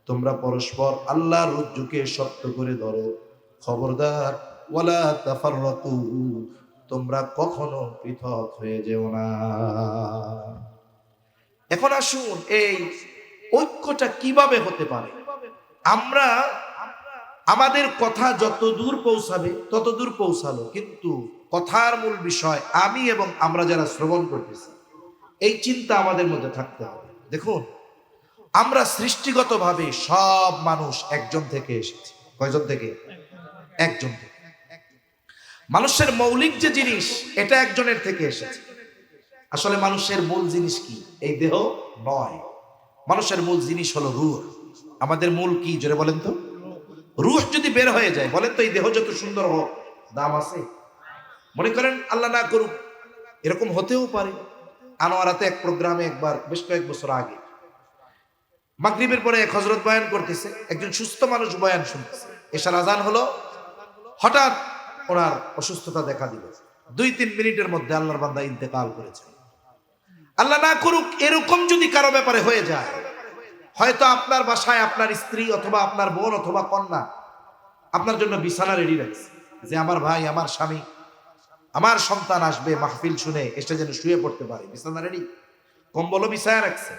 তোমরা পরস্পর আল্লাহর রজ্জুকে শক্ত করে ধরো, খবরদার ওয়ালা তাফাররাকু, তোমরা কখনো পৃথক হয়ে যেও না। এখন আসুন, এই ঐক্যটা কিভাবে হতে পারে? আমরা আমাদের কথা যত দূর পৌঁছাবে তত দূর পৌঁছালো, কিন্তু কথার মূল বিষয় আমি এবং আমরা যারা শ্রবণ করতেছি এই চিন্তা আমাদের মধ্যে থাকতে হবে। দেখুন, আমরা সৃষ্টিগতভাবে সব মানুষ একজন থেকে এসেছি। কয়জন থেকে? একজন থেকে। মানুষের মৌলিক যে জিনিস এটা একজনের থেকে এসেছে। আসলে মানুষের মূল জিনিস কি? এই দেহ নয়। মানুষের মূল জিনিস হলো রূহ। আমাদের মূল কি জোরে বলেন তো? রূহ যদি বের হয়ে যায়, বলেন তো এই দেহ যত সুন্দর হোক দাম আছে? মনে করেন আল্লাহ না করুক এরকম হতেও পারে। আনোয়ারাতে এক প্রোগ্রামে একবার বেশ কয়েক বছর আগে মাগরিবের পরে এক হযরত বয়ান করতেছে, একজন সুস্থ মানুষ বয়ান শুনতেছে। এশার আজান হলো, হঠাৎ ওনার অসুস্থতা দেখা দিল। 2-3 মিনিটের মধ্যে আল্লাহর বান্দা ইন্তেকাল করেছে। আল্লাহ না করুক এরকম যদি কারো ব্যাপারে হয়ে যায়, হয়তো আপনার বাসায় আপনার স্ত্রী অথবা আপনার বোন অথবা কন্যা আপনার জন্য বিছানা রেডি রাখছে, যে আমার ভাই, আমার স্বামী, আমার সন্তান আসবে মাহফিল শুনে এসে যেন শুয়ে পড়তে পারে, বিছানা রেডি, কম্বলও বিছায়া রাখছে।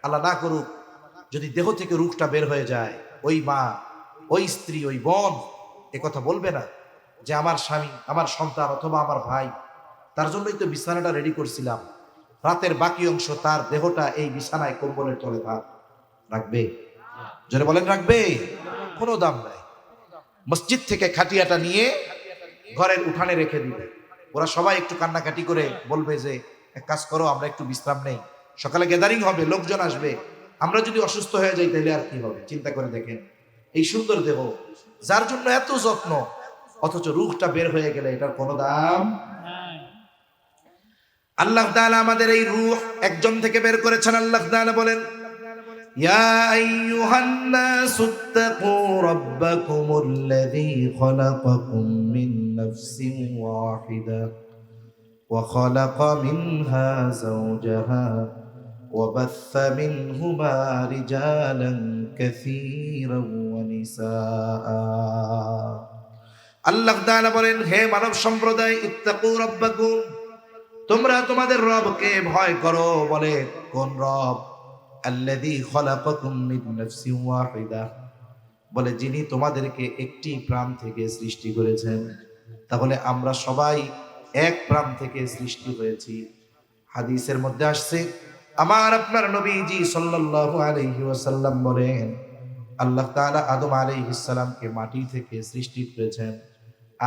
আল্লাহ না করুক যদি দেহ থেকে রূহটা বের হয়ে যায়, ওই মা, ওই স্ত্রী, ওই বোন একথা বলবে না যে আমার স্বামী, আমার সন্তান অথবা আমার ভাই, তার জন্যই তো বিছানাটা রেডি করছিলাম, রাতের বাকি অংশ তার দেহটা এই বিছানায় কম্বলের তলে থাক। রাখবে? জোরে বলেন, রাখবে? কোনো দাম নাই। মসজিদ থেকে খাটিয়াটা নিয়ে ঘরের উঠানে রেখে দিবে, ওরা সবাই একটু কান্নাকাটি করে বলবে যে এক কাজ করো, আমরা একটু বিশ্রাম নেই, সকালে গ্যাদারিং হবে, লোকজন আসবে, আমরা যদি অসুস্থ হয়ে যাই তাহলে আর কি হবে? চিন্তা করে দেখেন, এই সুন্দর দেহ যার জন্য এত যত্ন, অথচ রূহটা বের হয়ে গেলে এটার কোনো দাম। আল্লাহ তাআলা আমাদের এই রূহ একজন থেকে বের করেছেন। আল্লাহ তাআলা বলেন, ইয়া আইয়ুহান নাসুত্তাকু রাব্বাকুমুল্লাযী খালাকাকুম মিন নাফসিন ওয়াহিদা ওয়া খালাকা মিনহা যাওজাহা ওয়া বাসসা মিনহুমা রিজালান কাসীরান ওয়া নিসাআ। আল্লাহ তাআলা বলেন, হে মানব সম্প্রদায়, ইত্তাকু রাব্বাকুম, তোমরা তোমাদের রবকে ভয় করো। বলে কোন রব? আল্লাযী খালাকাকুম মিন নাফসিন ওয়াহিদা, বলে যিনি তোমাদেরকে একটি প্রাণ থেকে সৃষ্টি করেছেন। তাহলে আমরা সবাই এক প্রাণ থেকে সৃষ্টি হয়েছি। হাদিসের মধ্যে আসছে, আমার আপনার নবীজি সাল্লাল্লাহু আলাইহি ওয়াসাল্লাম বলেন, আল্লাহ তাআলা আদম আলাইহিস সালামকে মাটি থেকে সৃষ্টি করেছেন,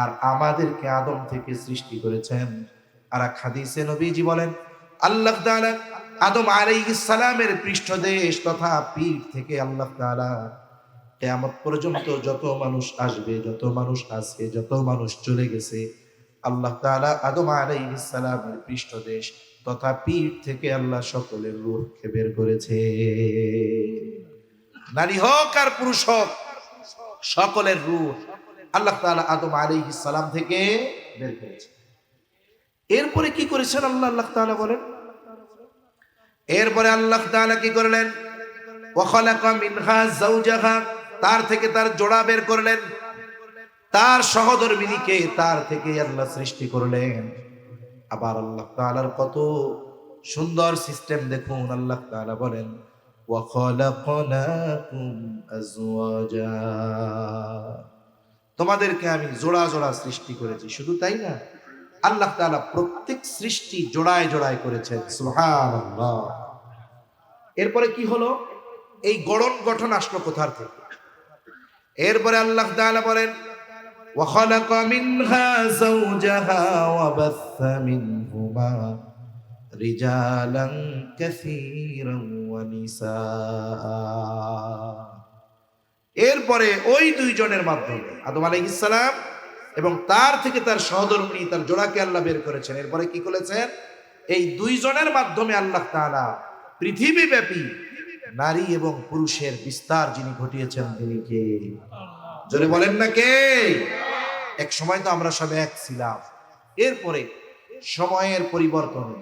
আর আমাদেরকে আদম থেকে সৃষ্টি করেছেন। আর এক হাদিসে নবীজি বলেন, আল্লাহ তাআলা আদম আলাইহিস সালামের পৃষ্ঠদেশ তথা পিঠ থেকে আল্লাহ তাআলা কিয়ামত পর্যন্ত যত মানুষ আসবে, যত মানুষ আছে, যত মানুষ চলে গেছে, আল্লাহ তাআলা আদম আলাইহিস সালামের পৃষ্ঠদেশ তথা পিঠ থেকে আল্লাহ সকলের রূহকে বের করেছে। নারী হোক আর পুরুষ হোক, সকলের রূহ আল্লাহ তাআলা আদম আলাইহিস সালাম থেকে বের করেছে। এরপরে কি করেছেন আল্লাহ তাআলা বলেন? এরপরে আল্লাহ তাআলা কি করলেন? ওয়া খালাকা মিনহা যাওজাহা, তার থেকে তার জোড়া বের করলেন, তার সহধর্মিণীকে তার থেকে আল্লাহ সৃষ্টি করলেন। আবার আল্লাহ তাআলার কত সুন্দর সিস্টেম দেখুন। আল্লাহ তাআলা বলেন, ওয়া খালাকনাকুম আজওয়াজা, তোমাদেরকে আমি জোড়া জোড়া সৃষ্টি করেছি। শুধু তাই না, আল্লাহ তাআলা প্রত্যেক সৃষ্টি জোড়ায় জোড়ায় করেছেন। সুবহানাল্লাহ। এরপরে কি হলো? এই গঠন আসলো কোথা থেকে? এরপরে আল্লাহ তাআলা বলেন, ওয়া খালাকা মিনহা যাওজাহা ওয়া বাসসা মিনহুমা রিজালান কাসীরান ওয়া নিসাআ। এরপরে ওই দুইজনের মাধ্যমে আদম আলাইহিস সালাম এবং তার থেকে তার সহধর্মিণী তার জোড়াকে আল্লাহ বের করেছেন। এরপরে কি করেছেন? এই দুইজনের মাধ্যমে আল্লাহ তাআলা পৃথিবীব্যাপী নারী এবং পুরুষের বিস্তার যিনি ঘটিয়েছেন তিনি কে? জোরে বলেন না কে? এক সময় তো আমরা সব এক ছিলাম, এরপরে সময়ের পরিবর্তনে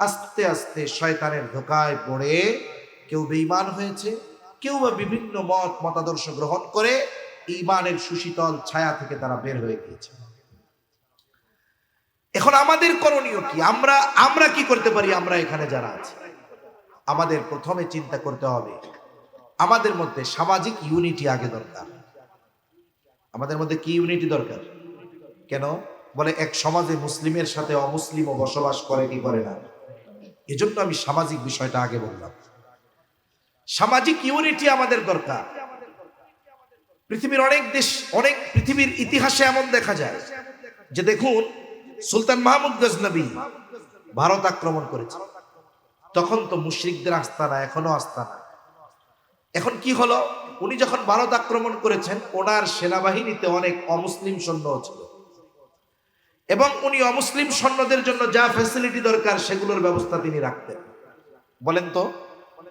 আস্তে আস্তে শয়তানের ধোঁকায় পড়ে কেউ বেঈমান হয়েছে, কেউ বা বিভিন্ন মতাদর্শ গ্রহণ করে ঈমানের সুশীতল ছায়া থেকে তারা বের হয়ে গিয়েছে। এখন আমাদের করণীয় কি? আমরা কি করতে পারি? আমরা এখানে যারা আছি, আমাদের প্রথমে চিন্তা করতে হবে আমাদের মধ্যে সামাজিক ইউনিটি আগে দরকার। আমাদের মধ্যে কি ইউনিটি দরকার? কেন? বলে এক সমাজে মুসলিমের সাথে অমুসলিমও বসবাস করে কি করে না। এজন্য আমি সামাজিক বিষয়টা আগে বললাম। সামাজিক ইউনিটি আমাদের দরকার। পৃথিবীর অনেক দেশ, পৃথিবীর ইতিহাসে এমন দেখা যায় যে দেখুন, সুলতান মাহমুদ গজনবী ভারত আক্রমণ করেছে, তখন তো মুশরিকদের আস্তানা, এখনো আস্তানা। এখন কি হলো? উনি যখন ভারত আক্রমণ করেছেন, ওনার সেনাবাহিনীতে অনেক অমুসলিম সৈন্য ছিল এবং উনি অমুসলিম সৈন্যদের জন্য যা ফ্যাসিলিটি দরকার সেগুলোর ব্যবস্থা তিনি রাখতেন। বলেন তো,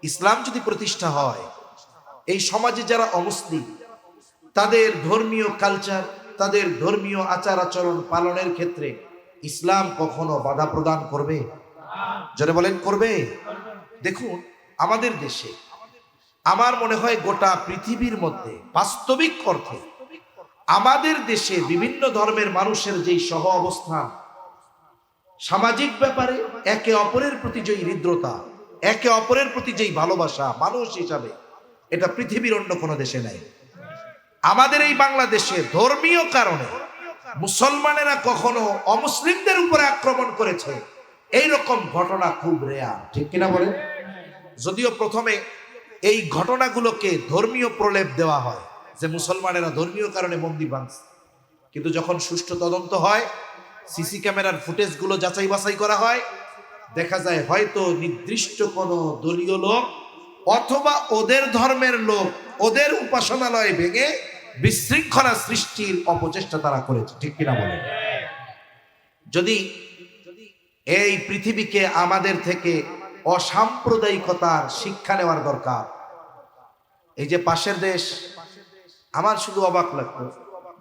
ইসলাম যদি প্রতিষ্ঠা হয়, এই সমাজে যারা অমুসলিম তাদের ধর্মীয় কালচার, তাদের ধর্মীয় আচার আচরণ পালনের ক্ষেত্রে ইসলাম কখনো বাধা প্রদান করবে? যারা বলেন করবে। দেখুন, আমাদের দেশে, আমার মনে হয় গোটা পৃথিবীর মধ্যে বাস্তবিক অর্থে আমাদের দেশে বিভিন্ন ধর্মের মানুষের যেই সহ অবস্থান, সামাজিক ব্যাপারে একে অপরের প্রতি যেই হৃদ্রতা, একে অপরের প্রতি যেই ভালোবাসা মানুষ হিসাবে, এটা পৃথিবীর অন্য কোনো দেশে নাই। আমাদের এই বাংলাদেশে ধর্মীয় কারণে মুসলমানেরা কখনো অমুসলিমদের উপরে আক্রমণ করেছে এইরকম ঘটনা খুব রেয়ার, ঠিক কিনা বলেন? যদিও প্রথমে এই ঘটনাগুলোকে ধর্মীয় প্রলেপ দেওয়া হয় যে মুসলমানেরা ধর্মীয় কারণে মন্দির ভাঙছে। কিন্তু যখন সুষ্ঠু তদন্ত হয়, সিসি ক্যামেরার ফুটেজগুলো যাচাই বাছাই করা হয়, দেখা যায় হয়তো নির্দিষ্ট কোনো দলীয় লোক অথবা ওদের ধর্মের লোক ওদের উপাসনালয় ভেঙে বিশৃঙ্খলা সৃষ্টির অপচেষ্টা তারা করেছে। ঠিক কিনা বলেন? যদি এই পৃথিবীকে আমাদের থেকে অসাম্প্রদায়িকতার শিক্ষা নেওয়ার দরকার। এই যে পাশের দেশ, আমার শুধু অবাক লাগতো,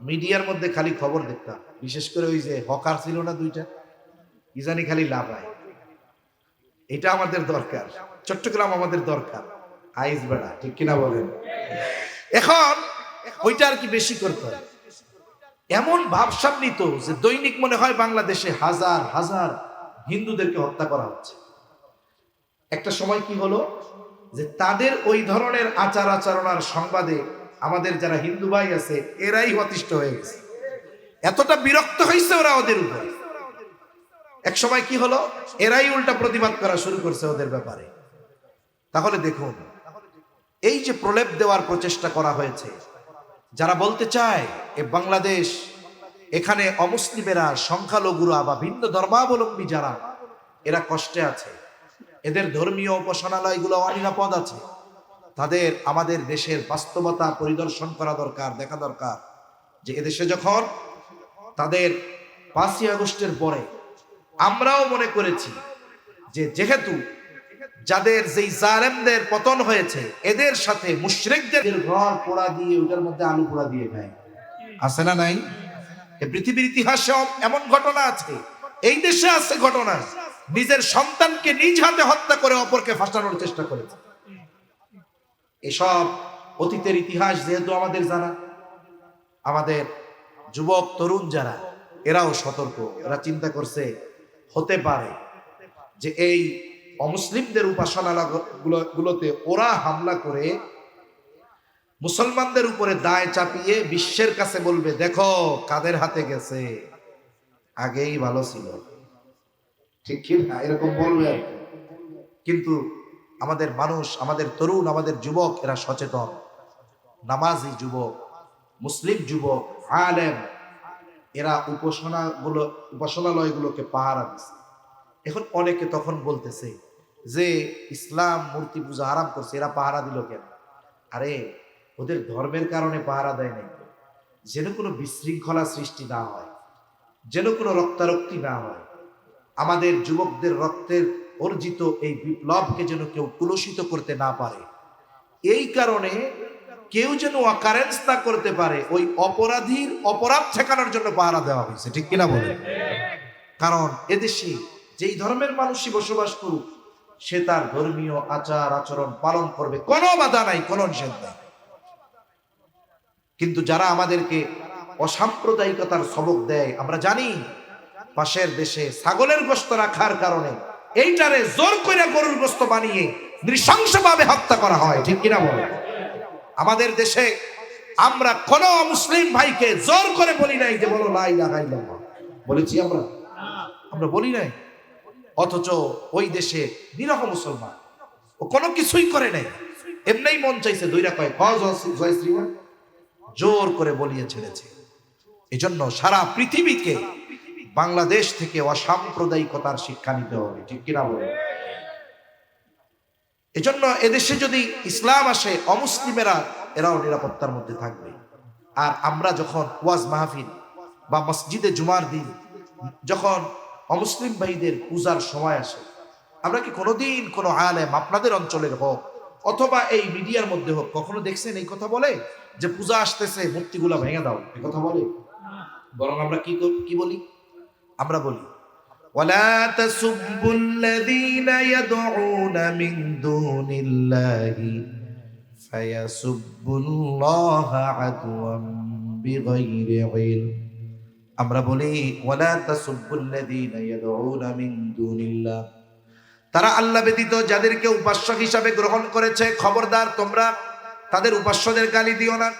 মিডিয়ার মধ্যে খালি খবর দেখতাম, বিশেষ করে ওই যে হকার ছিল না দুইটা, কি জানি খালি লাভায়। এটা আমাদের দরকার, চট্টগ্রাম আমাদের দরকার, আইস বেড়া। ঠিক কিনা বলেন? এখন ওইটা আর কি বেশি করতে হয়। এমন ভাবসাব নিত যে দৈনিক মনে হয় বাংলাদেশে হাজার হাজার হিন্দুদেরকে হত্যা করা হচ্ছে। একটা সময় কি হলো যে তাদের ওই ধরনের আচার আচরণার সংবাদে আমাদের যারা হিন্দু ভাই আছে এরাই অতিষ্ঠ হয়ে গেছে, এতটা বিরক্ত হয়েছে ওরা ওদের উপরে। এক সময় কি হলো, এরাই উল্টা প্রতিবাদ করা শুরু করছে ওদের ব্যাপারে। তাহলে দেখুন, এই যে প্রলেপ দেওয়ার প্রচেষ্টা করা হয়েছে, যারা বলতে চায় এ বাংলাদেশ, এখানে অমুসলিমেরা, সংখ্যালঘুরা বা ভিন্ন ধর্মাবলম্বী যারা, এরা কষ্টে আছে, এদের ধর্মীয় উপাসনালয়গুলো অনিরাপদ আছে, তাদের আমাদের দেশের বাস্তবতা পরিদর্শন করা দরকার, দেখা দরকার যে এদেশে যখন তাদের 5ই আগস্টের পরে আমরাও মনে করেছি যে যেহেতু যাদের যেই জালেমদের পতন হয়েছে এদের সাথে মুশরিকদের ঘর পোড়া দিয়ে ওটার মধ্যে আলু পোড়া দিয়ে খায়, আছে না নাই? এই পৃথিবীর ইতিহাসে এমন ঘটনা আছে, এই দেশে আছে ঘটনা, নিজের সন্তানকে নিজ হাতে হত্যা করে অপরকে ফাঁসানোর চেষ্টা করেছে। এসব অতীতের ইতিহাস যেহেতু আমাদের জানা, আমাদের যুবক তরুণ যারা, এরাও সতর্ক, এরা চিন্তা করছে হতে পারে যে এই অমুসলিমদের উপাসনালয়গুলোতে ওরা হামলা করে মুসলমানদের উপরে দায় চাপিয়ে বিশ্বের কাছে বলবে দেখো কাদের হাতে গেছে, আগেই ভালো ছিল। ঠিক কি না? এরকম বলবে। কিন্তু আমাদের মানুষ, আমাদের তরুণ, আমাদের যুবক, এরা সচেতন, নামাজি যুবক, মুসলিম যুবক, আলেম, এরা উপাসনালয়গুলোকে পাহারা দিচ্ছে। এখন অনেকে তখন বলতেছে যে ইসলাম মূর্তি পূজা হারাম করছে, এরা পাহারা দিল কেন? আরে ওদের ধর্মের কারণে পাহারা দেয় নাই, যেন কোনো বিশৃঙ্খলা সৃষ্টি না হয়, যেন কোনো রক্তারক্তি না হয়, আমাদের যুবকদের রক্তের অর্জিত এই বিপ্লবকে যেন কেউ কুলুষিত করতে না পারে, এই কারণে কেউ যেন অকারেন্স না করতে পারে, ওই অপরাধীর অপরাধ ঠেকানোর জন্য পাহারা দেওয়া হয়েছে। ঠিক কিনা বলে? কারণ এদেশে যেই ধর্মের মানুষই বসবাস করুক, সে তার ধর্মীয় আচার আচরণ পালন করবে, কোনো বাধা নাই, কোনো নিষেধ নাই। কিন্তু যারা আমাদেরকে অসাম্প্রদায়িকতার সবক দেয়, আমরা জানি পাশের দেশে ছাগলের গোশত রাখার কারণে এইটারে জোর করে গরুর গোশত বানিয়ে নৃশংসভাবে হত্যা করা হয়। ঠিক কিনা বলে? আমাদের দেশে আমরা কোন মুসলিম ভাইকে জোর করে বলি নাই যে বলো লা ইলাহা ইল্লাল্লাহ, বলেছি আমরা? আমরা বলি নাই। অথচ ওই দেশে নিরহ মুসলমান, ও কোনো কিছুই করে নাই, এমনি মন চাইছে দইরা কয় জয় শ্রীমান, জোর করে বলিয়ে ছেড়েছে। এজন্য সারা পৃথিবীকে বাংলাদেশ থেকে অসাম্প্রদায়িকতার শিক্ষা নিতে হবে। ঠিক কিনা বলে? এজন্য এদেশে যদি ইসলাম আসে, অমুসলিমেরা এরাও নিরাপত্তার মধ্যে থাকবে। আর আমরা যখন ওয়াজ মাহফিল বা মসজিদে জুমার দিন যখন অমুসলিম ভাইদের পূজার সময় আসে, আমরা কি কোনোদিন কোনো আলেম আপনাদের অঞ্চলের হোক অথবা এই মিডিয়ার মধ্যে হোক কখনো দেখছেন এই কথা বলে যে পূজা আসতেছে মূর্তিগুলা ভেঙে দাও? এই কথা বলে? বরং আমরা কি বলি? আমরা বলি ওয়ালা তাসুবুল্লাযীনা ইয়াদউনা মিন দুনিল্লাহি ফায়াসুবুল্লাহা আদওয়াম বিগাইরি ইলম। আমরা বলি ওয়ালা তাসুবুল্লাযীনা ইয়াদউনা মিন দুনিল্লাহ, তারা আল্লাহ ব্যতীত যাদেরকে উপাস্য হিসাবে গ্রহণ করেছে, খবরদার তোমরা তাদের উপাস্যদের গালি দিও না।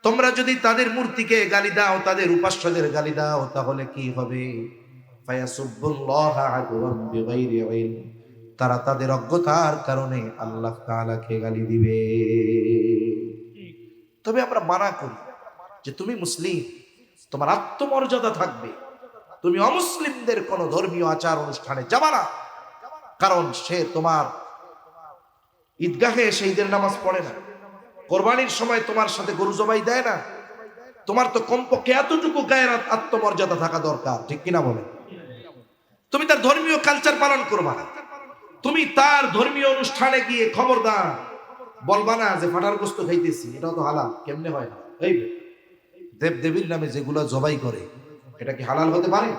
তোমরা যদি তাদের মূর্তিকে গালি দাও, তাদের উপাস্যদের গালি দাও, তাহলে কি হবে? ফায়াসুবুল্লাহা আদওয়াম বিগাইরি ইলম, তারা তাদের অজ্ঞতার কারণে আল্লাহ তাআলাকে গালি দিবে। তবে আমরা মানা করি যে তুমি মুসলিম, তোমার আত্মমর্যাদা থাকবে, তুমি অমুসলিমদের কোন ধর্মীয় আচার অনুষ্ঠানে যাবা না, কারণ সে তোমার ঈদগাহে এসে ঈদের নামাজ পড়ে না, কোরবানির সময় তোমার সাথে গরু জবাই দেয় না। তোমার তো কমপক্ষে এতটুকু গায়ের আত্মমর্যাদা থাকা দরকার, ঠিক কিনা বলে? তুমি তার ধর্মীয় কালচার পালন করবা না, তুমি তার ধর্মীয় অনুষ্ঠানে গিয়ে খবরদার বলবা না যে ফাটার গোস্ত খাইতেছি, এটাও তো হালাল। কেমনে হয়? এই দেব দেবীর নামে যেগুলো জবাই করে এটা কি হালাল হতে পারে?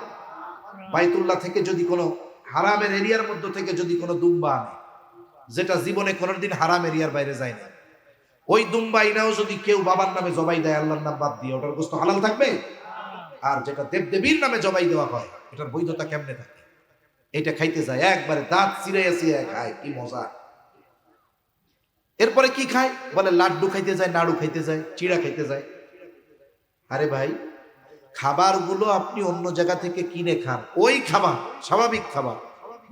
বাইতুল্লাহ থেকে যদি কোনো হারামের এরিয়ার মধ্যে থেকে যদি কোনো দুম্বা আনে, যেটা জীবনে কোনোদিন হারাম এরিয়ার বাইরে যায় না, ওই দুম্বা ইনাও যদি কেউ বাবার নামে জবাই দেয়, আল্লাহর নাম বাদ দিয়ে, ওটার গোস্ত হালাল থাকবে? আর যেটা দেব দেবীর নামে জবাই দেওয়া হয়, এটার বৈধতা কেমনে থাকে? এটা খাইতে যায় একবারে দাঁত চিরাইয়া চিরাইয়া খায়, কি মজা। এরপরে কি খায়? বলে লাড্ডু খাইতে যায়, নাড়ু খাইতে যায়, চিড়া খাইতে যায়। আরে ভাই, খাবারগুলো আপনি অন্য জায়গা থেকে কিনে খান, ওই খাবার স্বাভাবিক খাবার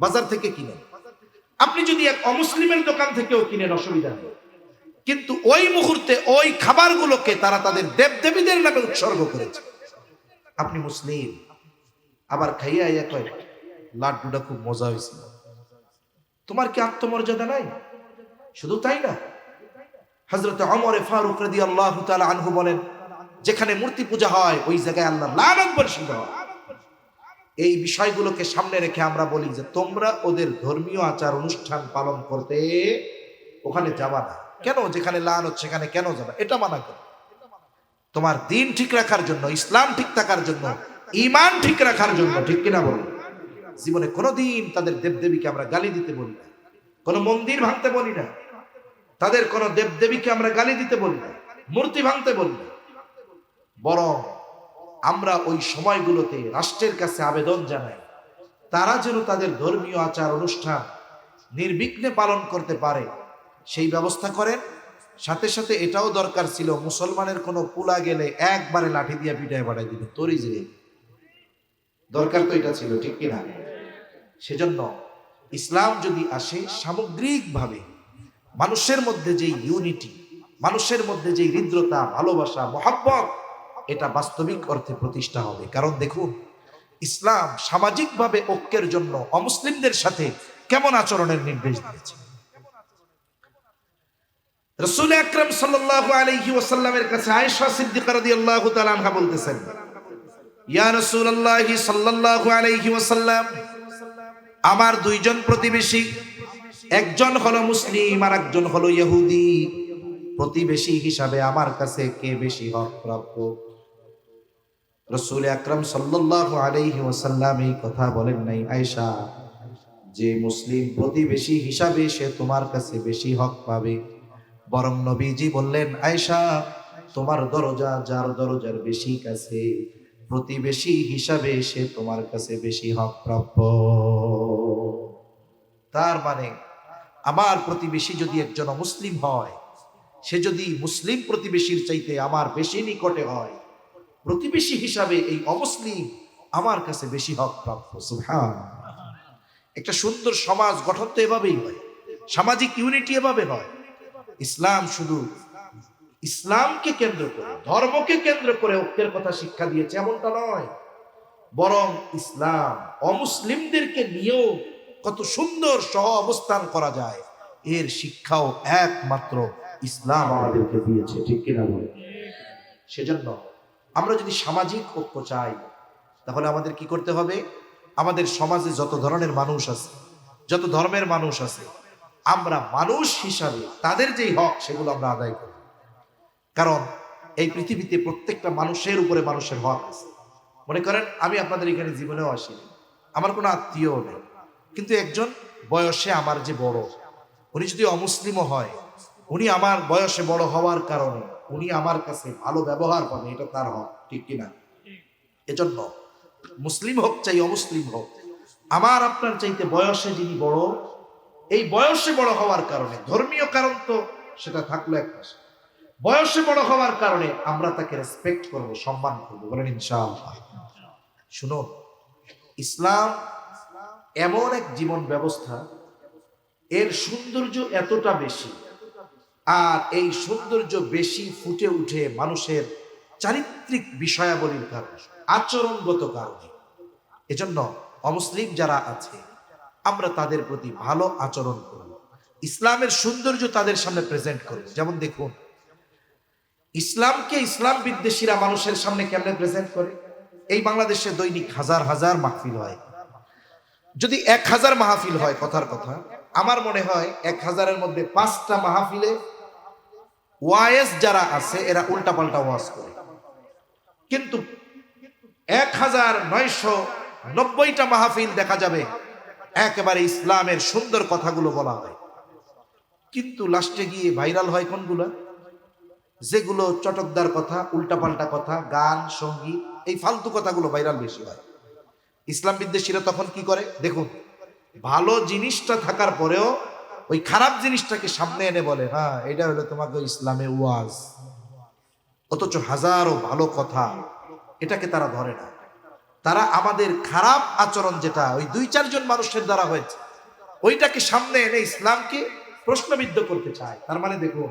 বাজার থেকে কিনে, আপনি যদি এক অমুসলিমের দোকান থেকেও কিনেন অসুবিধা নেই, কিন্তু ওই মুহূর্তে ওই খাবারগুলোকে তারা তাদের দেবদেবীদের নামে উৎসর্গ করেছে। আপনি মুসলিম, আবার খাইয়া ইয়া কয় লাড্ডুটা খুব মজা হয়েছিল। তোমার কি আত্মমর্যাদা নাই? শুধু তাই না, হযরত ওমর ফারুক রাদিয়াল্লাহু তাআলা আনহু বলেন, যেখানে মূর্তি পূজা হয় ওই জায়গায় আল্লাহর লানত বর্ষিত হয়। এই বিষয়গুলোকে সামনে রেখে আমরা বলি যে তোমরা ওদের ধর্মীয় আচার অনুষ্ঠান পালন করতে ওখানে যাবা না। কেন? যেখানে লানত সেখানে কেন যাবা? এটা মানা করো। তোমার দিন ঠিক রাখার জন্য, ইসলাম ঠিক থাকার জন্য, ঈমান ঠিক রাখার জন্য, ঠিক কিনা বলো? জীবনে কোনোদিন তাদের দেবদেবীকে আমরা গালি দিতে বলি না, কোনো মন্দির ভাঙতে বলি না, তাদের কোন দেবদেবীকে আমরা গালি দিতে বলি না, মূর্তি ভাঙতে বলি না। বরং আমরা ওই সময়গুলোতে রাষ্ট্রের কাছে আবেদন জানাই তারা যেন তাদের ধর্মীয় আচার অনুষ্ঠান নির্বিঘ্নে পালন করতে পারে সেই ব্যবস্থা করেন। সাথে সাথে এটাও দরকার ছিল, মুসলমানের কোনো পুলা গেলে একবারে লাঠি দিয়ে পিটায় পাঠাই দিবে, তোরই যে দরকার তো এটা ছিল, ঠিক কিনা? সেজন্য ইসলাম যদি আসে সামগ্রিকভাবে মানুষের মধ্যে যে ইউনিটি, মানুষের মধ্যে যে হৃদ্রতা, ভালোবাসা, মহব্বত, এটা বাস্তবিক অর্থে প্রতিষ্ঠা হবে। কারণ দেখুন, ইসলাম সামাজিকভাবে ঐক্যের জন্য অমুসলিমদের সাথে কেমন আচরণের নির্দেশ দিয়েছে। রাসূল আকরাম সাল্লাল্লাহু আলাইহি ওয়াসাল্লামের কাছে আয়েশা সিদ্দিকা রাদিয়াল্লাহু তাআলা আনহা বলতেছেন, ইয়া রাসূলুল্লাহ সাল্লাল্লাহু আলাইহি ওয়াসাল্লাম, আমার দুইজন প্রতিবেশী, একজন হলো মুসলিম আর একজন হলো ইহুদি, প্রতিবেশী হিসাবে আমার কাছে কে বেশি হক প্রাপ্য? রাসূল আকরাম সাল্লাল্লাহু আলাইহি ওয়াসাল্লাম এই কথা বলেন নাই আয়েশা যে মুসলিম প্রতিবেশী হিসাবে সে তোমার কাছে বেশি হক পাবে, বরং নবীজি বললেন, আয়েশা তোমার দরজা যার দরজার বেশি কাছে, প্রতিবেশী হিসাবে সে তোমার কাছে বেশি হক প্রাপ্য। তার মানে আমার প্রতিবেশী যদি একজন মুসলিম হয়, সে যদি মুসলিম প্রতিবেশীর চাইতে আমার বেশি নিকটে হয়, প্রতিবেশী হিসাবে এই অমুসলিম আমার কাছে বেশি হক প্রাপ্য। সুবহানাল্লাহ। একটা সুন্দর সমাজ গঠন তো এভাবেই হয়, সামাজিক ইউনিটি এভাবে হয়। ইসলাম শুধু ইসলামকে কেন্দ্র করে, ধর্মকে কেন্দ্র করে ঐক্যের কথা শিক্ষা দিয়েছে এমনটা নয়, বরং ইসলাম অমুসলিমদেরকে নিয়েও কত সুন্দর সহ অবস্থান করা যায় এর শিক্ষাও একমাত্র ইসলাম আমাদেরকে দিয়েছে, ঠিক কিনা বলে? সেজন্য আমরা যদি সামাজিক ঐক্য চাই, তাহলে আমাদের কি করতে হবে? আমাদের সমাজে যত ধরনের মানুষ আছে, যত ধর্মের মানুষ আছে, আমরা মানুষ হিসাবে তাদের যেই হক সেগুলো আমরা আদায় করি। কারণ এই পৃথিবীতে প্রত্যেকটা মানুষের উপরে মানুষের হক আছে। মনে করেন আমি আপনাদের এখানে জীবনেও আসিনি, আমার কোনো আত্মীয় নেই, কিন্তু একজন বয়সে আমার যে বড়, উনি যদি অমুসলিমও হয়, উনি আমার বয়সে বড় হওয়ার কারণে উনি আমার কাছে ভালো ব্যবহার পাবে, এটা তার হক, ঠিক কিনা? এজন্য মুসলিম হোক চাই অমুসলিম হোক, আমার আপনার চাইতে বয়সে যিনি বড়, এই বয়সে বড় হওয়ার কারণে, ধর্মীয় কারণ তো সেটা থাকলো এক পাশে, বয়সে বড় হওয়ার কারণে আমরা তাকে রেসপেক্ট করব, সম্মান করব, বলেন ইনশাআল্লাহ। শুনুন, ইসলাম এমন এক জীবন ব্যবস্থা এর সৌন্দর্য এতটা বেশি, আর এই সৌন্দর্য বেশি ফুটে উঠে মানুষের চারিত্রিক বিষয়াবলীর কারণে, আচরণগত কারণে। এজন্য অমুসলিম যারা আছে আমরা তাদের প্রতি ভালো আচরণ করব, ইসলামের সৌন্দর্য তাদের সামনে প্রেজেন্ট করব। যেমন দেখুন, ইসলামকে ইসলাম বিদ্বেষীরা মানুষের সামনে কেমনে প্রেজেন্ট করে। এই বাংলাদেশে দৈনিক হাজার হাজার মাহফিল হয়, যদি 1000 মাহফিল হয়, কথার কথা আমার মনে হয় 1000-এর মধ্যে 5টা মাহফিলে ওয়াইজ যারা আছে এরা উল্টাপাল্টা ওয়াজ করে, কিন্তু 1990টা মাহফিল দেখা যাবে একেবারে ইসলামের সুন্দর কথাগুলো বলা হয়। কিন্তু লাস্টে গিয়ে ভাইরাল হয় কোনগুলো? যেগুলো চটকদার কথা, উল্টাপাল্টা কথা, গান, সঙ্গীত, এই ফালতু কথাগুলো ভাইরাল বেশি হয়। ইসলাম বিদ্বেষীরা তখন কি করে দেখুন, ভালো জিনিসটা থাকার পরেও ওই খারাপ জিনিসটাকে সামনে এনে বলে, হ্যাঁ এটা হলো তোমাকে ইসলামে ওয়াজ, অথচ হাজারো ভালো কথা এটাকে তারা ধরে না। তারা আমাদের খারাপ আচরণ যেটা ওই 2-4 জন মানুষের দ্বারা হয়েছে ওইটাকে সামনে এনে ইসলামকে প্রশ্নবিদ্ধ করতে চায়। তার মানে দেখুন,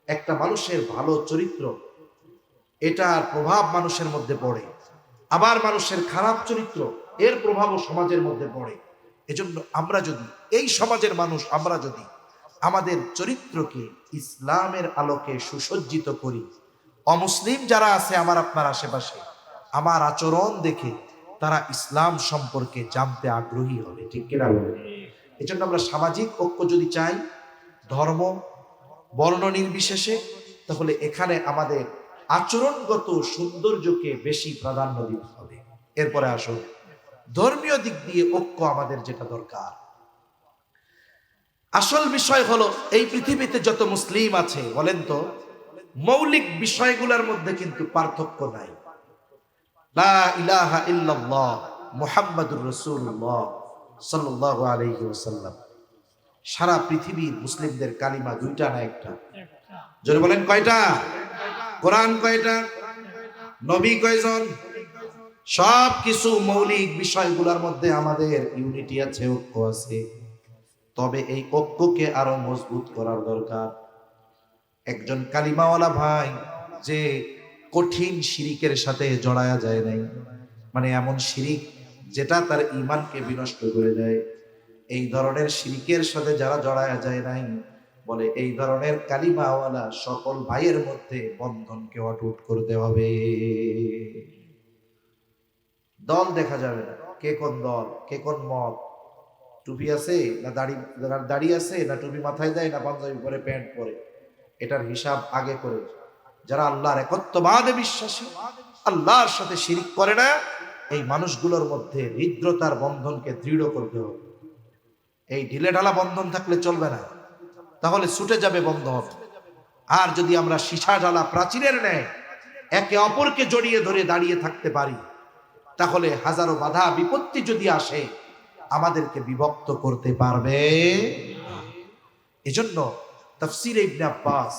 একটা মানুষের ভালো চরিত্র এটার প্রভাব মানুষের মধ্যে পড়ে, আবার মানুষের খারাপ চরিত্র এর প্রভাবও সমাজের মধ্যে পড়ে। এজন্য আমরা যদি এই সমাজের মানুষ আমরা যদি আমাদের চরিত্রকে ইসলামের আলোকে সুসজ্জিত করি, অমুসলিম যারা আছে আমার আপনার আশেপাশে আমার আচরণ দেখে তারা ইসলাম সম্পর্কে জানতে আগ্রহী হবে, ঠিক কিনা বলেন? এজন্য আমরা সামাজিক ঐক্য যদি চাই, ধর্ম বর্ণ নির্বিশেষে, তাহলে এখানে আমাদের আচরণগত সৌন্দর্যকে বেশি প্রাধান্য দিতে হবে। এরপরে আসুন ধর্মীয় দিক দিয়ে ঐক্য আমাদের যেটা দরকার। আসল বিষয় হলো এই পৃথিবীতে যত মুসলিম আছে বলেন তো, মৌলিক বিষয়গুলোর মধ্যে কিন্তু পার্থক্য নাই। লা ইলাহা ইল্লাল্লাহ মুহাম্মাদুর রাসূলুল্লাহ সাল্লাল্লাহু আলাইহি ওয়াসাল্লাম। সারা পৃথিবীর মুসলিমদের কালিমা দুইটা না একটা? জোরে বলেন কয়টা? কোরআন কয়টা? নবী কয়জন? সব কিছু মৌলিক বিষয়গুলোর মধ্যে আমাদের ইউনিটি আছে, ঐক্য আছে। তবে এই ঐক্যকে আরো মজবুত করার দরকার। একজন কালিমাওয়ালা ভাই যে কঠিন শিরিকের সাথে জড়ায়া যায় নাই, মানে এমন শিরিক যেটা তার ঈমানকে বিনষ্ট করে দেয়, এই ধরনের শিরিকের সাথে যারা জড়ায়া যায় নাই, বলে এই ধরনের কালিমাওয়ালা সকল ভাইয়ের মধ্যে বন্ধনকে অটুট করতে হবে। দল দেখা যাবে না, কে কোন দল, কে কোন মত, টুপি আছে না দাড়ি আছে না টুপি মাথায় দেয় না পাঞ্জাবি পরে প্যান্ট পরে, এটার হিসাব আগে করে যারা আল্লাহর একত্ববাদে বিশ্বাসী, আল্লাহর সাথে শিরিক করে না, এই মানুষগুলোর মধ্যে হৃদ্রতার বন্ধনকে দৃঢ় করতে হবে। এই ঢিলে ঢালা বন্ধন থাকলে চলবে না, তাহলে ছুটে যাবে বন্ধন। আর যদি আমরা সীসা ঢালা প্রাচীরের ন্যায় একে অপরকে জড়িয়ে ধরে দাঁড়িয়ে থাকতে পারি, তাহলে হাজারো বাধা বিপত্তি যদি আসে আমাদেরকে বিভক্ত করতে পারবে। এজন্য তাফসীরে ইবনে আব্বাস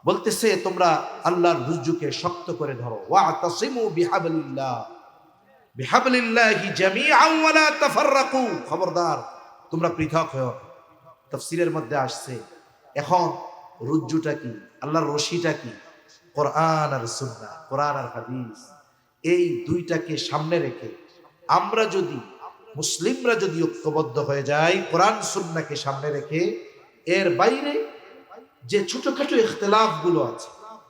বলতেছে, তোমরা আল্লাহর ধৈর্যকে শক্ত করে ধরো, ওয়াতাসিমু বিহাবলিল্লাহ বিহাবলিল্লাহি জামিআন ওয়া লা তাফাররাকু, খবরদার তোমরা পৃথক হও। তাফসীরের মধ্যে আসছে, এখন রুজ্জুটা কি, আল্লাহর রশিটা কি? কোরআন আর সুন্নাহ, কোরআন আর হাদিস, এই দুইটাকে সামনে রেখে আমরা যদি মুসলিমরা যদি ঐক্যবদ্ধ হয়ে যায় কোরআন সুন্নাহকে সামনে রেখে, এর বাইরে যে ছোটখাটো ইখতিলাফ গুলো আছে,